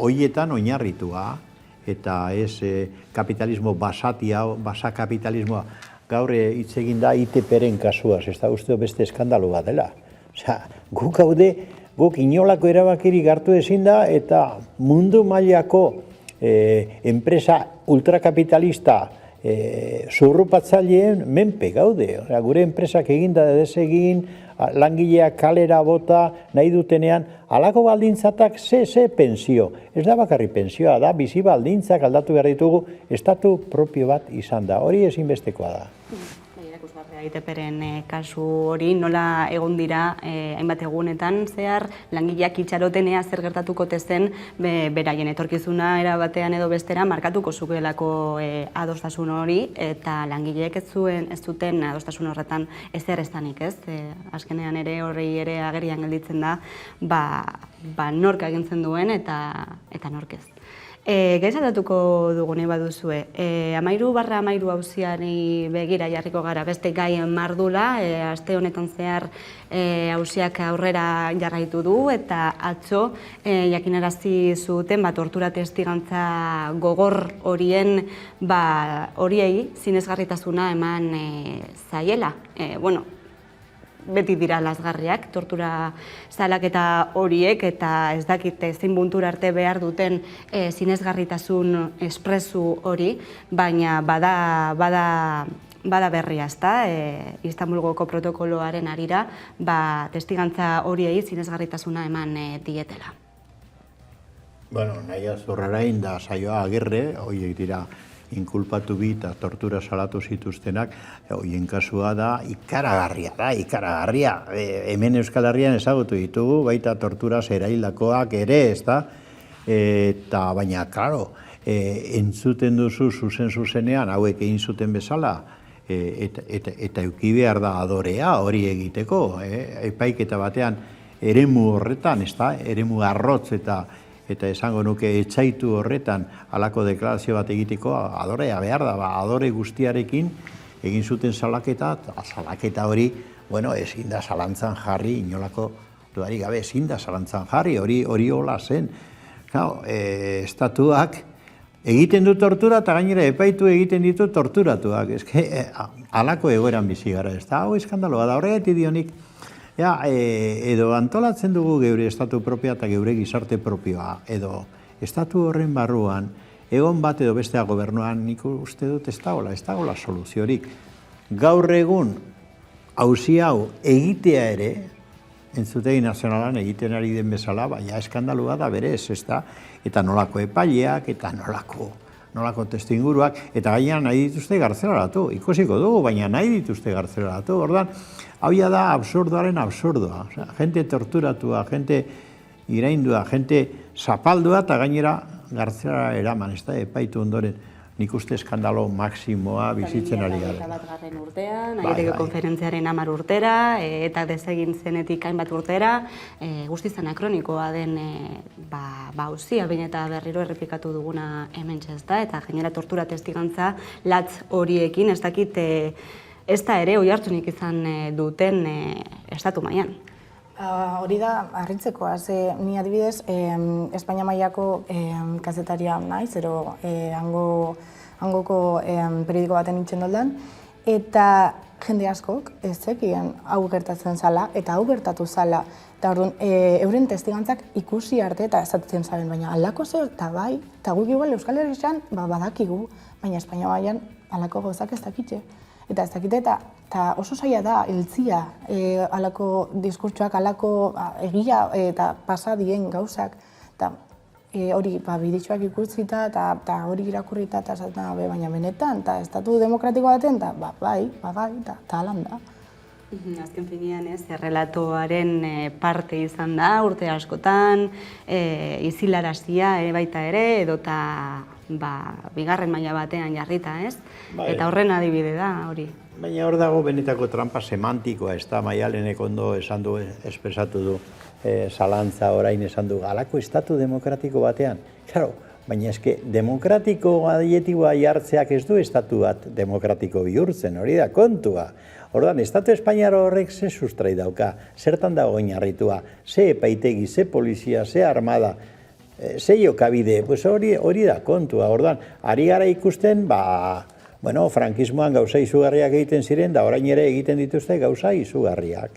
hoietan oinarritua, eta ez kapitalismo basatia, basakapitalismoa. Gaur hitz egin da ITP-ren kasuaz, ez da uste beste eskandalu bat dela. Guk haude, guk inolako erabakirik hartu ezin da, eta mundu mailako enpresa ultrakapitalista zurrupatzaileen menpe gaude. Gure enpresak eginda desegin, langileak kalera bota nahi dutenean, halako baldintzatak ze pensio. Ez da bakarri pensioa da, bizi baldintzak aldatu behar ditugu, estatu propio bat izan da. Hori ezinbestekoa da. ITP-ren kasu hori nola egon dira hainbat egunetan zehar langileak itxarotenea zer gertatuko tezen beraien etorkizuna era batean edo bestera markatuko zukelako adostasun hori eta langileek ez zuten adostasun horretan ezer estanik, ez? Azkenean ere horri ere agerian gelditzen da nork agintzen duen eta nork ez. Gaizatatuko dugune baduzue, 13/13 auziari begira jarriko gara beste gai mardula, aste honetan zehar auziak aurrera jarraitu du eta atzo jakinarazi zuten tortura testigantza gogor horien horiei sinesgarritasuna eman zaiela. Beti dira lazgarriak, tortura salaketa horiek eta ez dakite zein puntura arte behar duten sinesgarritasun espresu hori, baina bada berria, ezta? Istanbulgoko protokoloaren arira, testigantza horiei sinesgarritasuna eman dietela. Nahia Zurrarain da saioa Agirre, horiek dira inkulpatu bi eta tortura salatu zituztenak, horien kasua da ikaragarria. Hemen Euskal Herrian ezagutu ditugu, baita tortura zeraildakoak ere, ez da? Eta baina, klaro, entzuten duzu zuzenean, hauek egin zuten bezala, eta euki behar da adorea hori egiteko, epaiketa batean eremu horretan, ez da? Eremu arrotz eta esango nuke etxaitu horretan halako deklarazio bat egiteko adorea behar da, adore guztiarekin egin zuten salaketa hori, ezin da zalantzan jarri, inolako duari gabe, ezin da zalantzan jarri, hori hola zen. Estatuak egiten du tortura eta gainera epaitu egiten ditu torturatuak, halako egoeran bizi gara, ez da, hau eskandaloa da, horregatik dionik, edo antolatzen dugu geure estatu propioa eta geure gizarte propioa, edo estatu horren barruan, egon bat edo bestea gobernuan, nik uste dut ez dagoela soluziorik. Gaur egun, auzi hau egitea ere, entzutegi nazionalan egiten ari den bezala, baina eskandalua da berez, ez da, eta nolako epaileak, eta nolako nolako testu inguruak, eta gainean nahi dituzte gartzelaratu, ikusiko dugu, baina nahi dituzte gartzelaratu, ordan, hau da absurdoaren absurdoa, jente torturatua, jente iraindua, jente zapaldua, eta gainera gartzelara eraman, ez da, epaitu ondoren, nik uste eskandalo maksimoa bizitzen ari gara. 2001 urtean, Aieteko konferentziaren 10 urtera, eta desegin zenetik hainbat urtera, guztiz anakronikoa den auzia, behin eta berriro errepikatu duguna hementxe, ez da, eta gainera tortura testigantza latz horiekin, ez dakit, ez da ere oihartzunik izan duten estatu mailan. Hori da, harritzekoa, ni adibidez, Espainia mailako kazetaria naiz, ero hangoko periodiko baten nintzen doldan, eta jende askok ez zekien hau gertatzen zala, eta hau gertatu zala, eta orduan, euren testigantzak ikusi arte eta ezatzen zaren, baina aldako zer, eta bai, eta guk igual Euskal Herrian badakigu, baina Espainia mailan halako gauzak ez dakitxe. Eta ez dakite, eta oso zaila da, hiltzia, halako diskurtsoak, halako egia eta pasadien gauzak. Eta hori biditxoak ikusita, eta hori irakurrita, eta esaten baina benetan, eta estatu demokratiko baten, eta bai, eta halan da. Azken finean, errelatoaren parte izan da, urte askotan, izilarazia baita ere, edota bigarren maila batean jarrita, ez? Eta horren adibide da, hori. Baina hor dago benetako trampa semantikoa, ez da, Maialenek ondo esan du, espresatu du, zalantza orain esan du, halako estatu demokratiko batean. Claro, baina eske demokratiko adjetiboa jartzeak ez du estatu bat demokratiko bihurtzen, hori da kontua. Orduan, Estatu Espainiar horrek ze sustrai dauka, zertan dago oinarritua, ze epaitegi, ze polizia, ze armada, ze jokabide, pues hori da kontua. Orduan, ari gara ikusten, frankismoan gauza izugarriak egiten ziren, da orain ere egiten dituzte gauza izugarriak.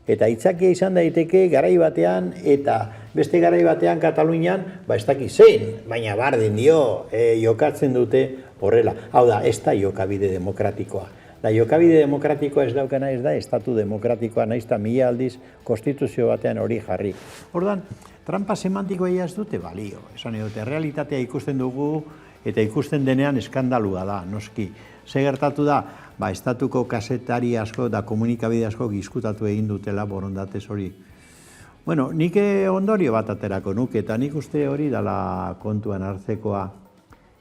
Eta itzakia izan daiteke garai batean eta beste garai batean Katalunian, ez daki zein, baina bardin dio, jokatzen dute horrela. Hau da, ez da jokabide demokratikoa. Da jokabide demokratikoa ez daukana ez da, estatu demokratikoa nahiz eta 1000 aldiz konstituzio batean hori jarri. Orduan, trampa semantikoa ez dute balio. Esan dute, realitatea ikusten dugu eta ikusten denean eskandalua da, noski. Ze gertatu da, estatuko kazetari asko da komunikabide asko gizkutatu egin dutela borondatez hori. Bueno, nik ondorio bat aterako nuke, eta nik uste hori dala kontuan hartzekoa.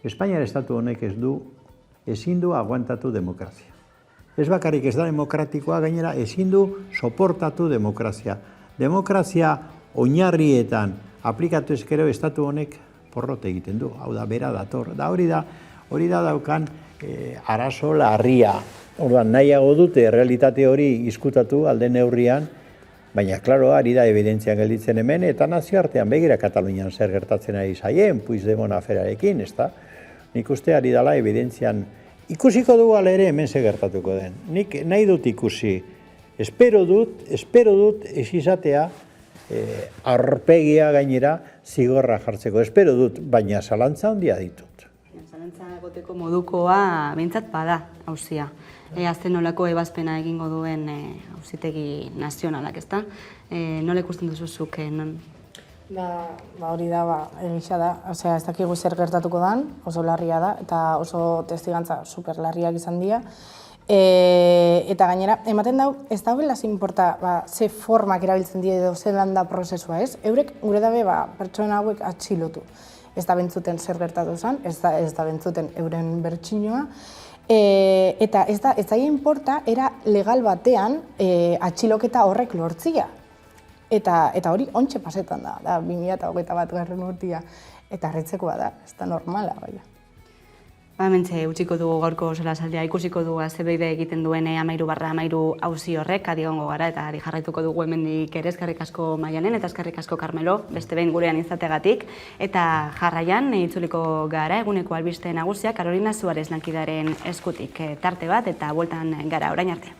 Espainiar estatu honek ezin du aguantatu demokrazia. Ez bakarrik ez da demokratikoa, gainera ezin du soportatu demokrazia. Demokrazia oinarrietan aplikatu ezkero estatu honek porrot egiten du. Hau da, bera dator. Da hori da daukan arazo larria. Orduan, nahiago dute realitate hori izkutatu alde neurrian, baina, klaro, ari da evidentzian gelditzen hemen, eta nazioartean begira Katalunian zer gertatzen ari zaien, Puigdemont aferarekin, ez da? Nik uste ari dela evidentzian ikusiko dugu ala ere hemen ze gertatuko den. Nik nahi dut ikusi, espero dut ez izatea aurpegia gainera zigorra jartzeko. Espero dut, baina zalantza handia ditut. Zalantza egoteko modukoa behintzat bada auzia. Azten nolako ebazpena egingo duen auzitegi nazionalak, ezta? Nola ikusten duzuzuk? Hori da, egisa da. Ez dakigu zer gertatuko den, oso larria da, eta oso testigantza superlarriak izan dira. Eta gainera, ematen dau, ez da bela zinporta ze formak erabiltzen dira edo zelan da prozesua, ez? Eurek gure dabe pertsona hauek atxilotu. Ez da bentzuten zer gertatu zen, ez da bentzuten euren bertsinoa. Eta ez da inporta, era legal batean atxiloketa horrek lortzia. Eta hori ontxe pasetan da 2021 urtia. Eta harritzekoa da, ez da normala, baina. Hementxe utziko dugu gaurko solasaldea, ikusiko dugu zebeide egiten duen 13/13 auzi horrek, adi egongo gara eta ari jarraituko dugu hemendik ere. Eskerrik asko Maialen eta eskerrik asko Carmelo, beste behin gurean izategatik. Eta jarraian itzuliko gara eguneko albiste nagusia Carolina Suarez lankidaren eskutik. Tarte bat eta bueltan gara orain arte.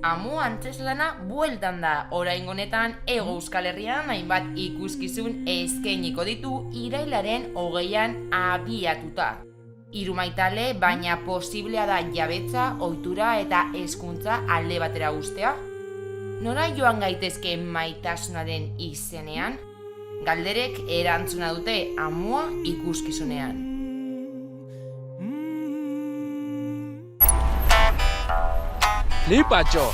Amu antzezlana bueltan da, oraingo honetan Hego Euskal Herrian hainbat ikuskizun eskainiko ditu irailaren 20an abiatuta. Hiru maitale, baina posiblea da jabetza, ohitura eta hezkuntza alde batera uztea? Nora joan gaitezke maitasunaren izenean? Galderek erantzuna dute amua ikuskizunean. Flipatxo!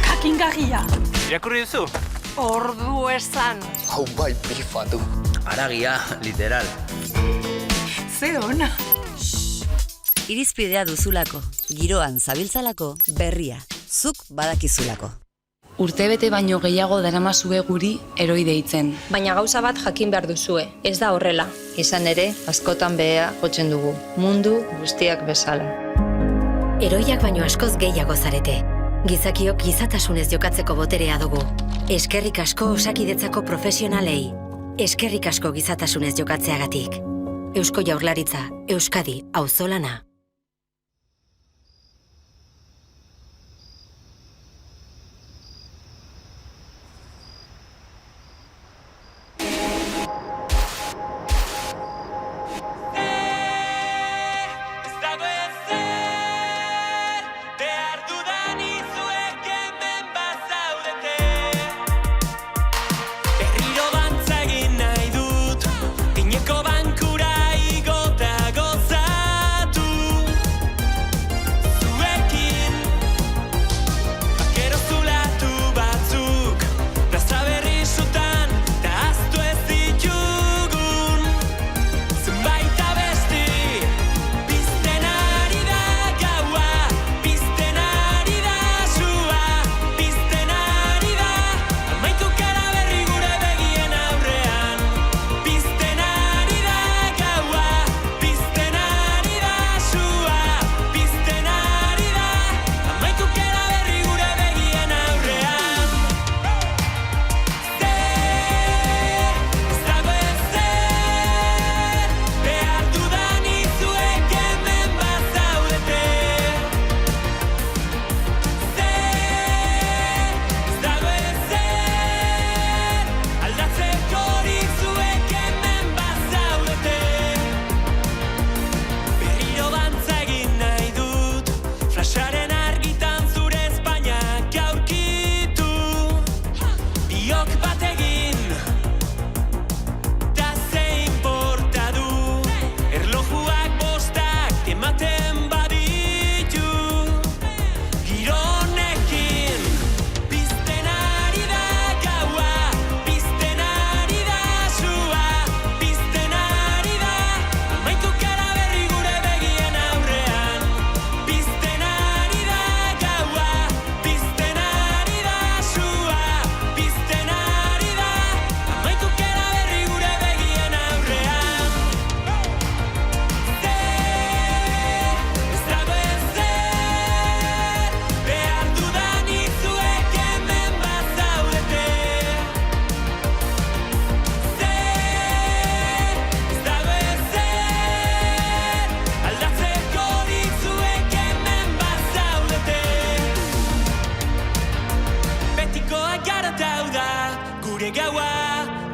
Kakingarria! Irakurri duzu? Ordu esan! Hau bai pifatu! Aragia, literal. Ze ona! Irizpidea duzulako, giroan zabiltzalako, berria, zuk badakizulako. Urtebete baino gehiago daramazue guri heroi deitzen. Baina gauza bat jakin behar duzue, ez da horrela. Izan ere, askotan behea jotzen dugu, mundu guztiak bezala. Heroiak baino askoz gehiago zarete. Gizakiok gizatasunez jokatzeko boterea dugu. Eskerrik asko Osakidetzako profesionalei. Eskerrik asko gizatasunez jokatzeagatik. Eusko Jaurlaritza, Euskadi, auzolana.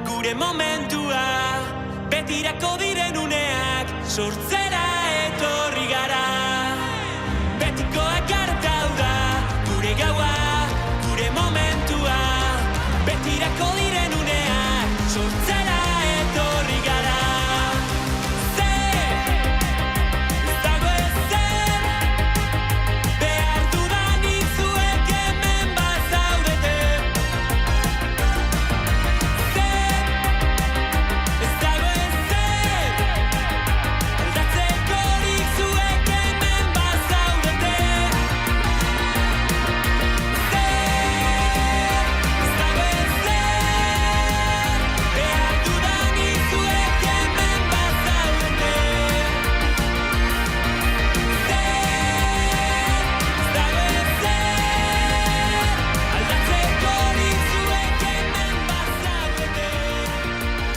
Gure momentua, betirako diren uneak sortzen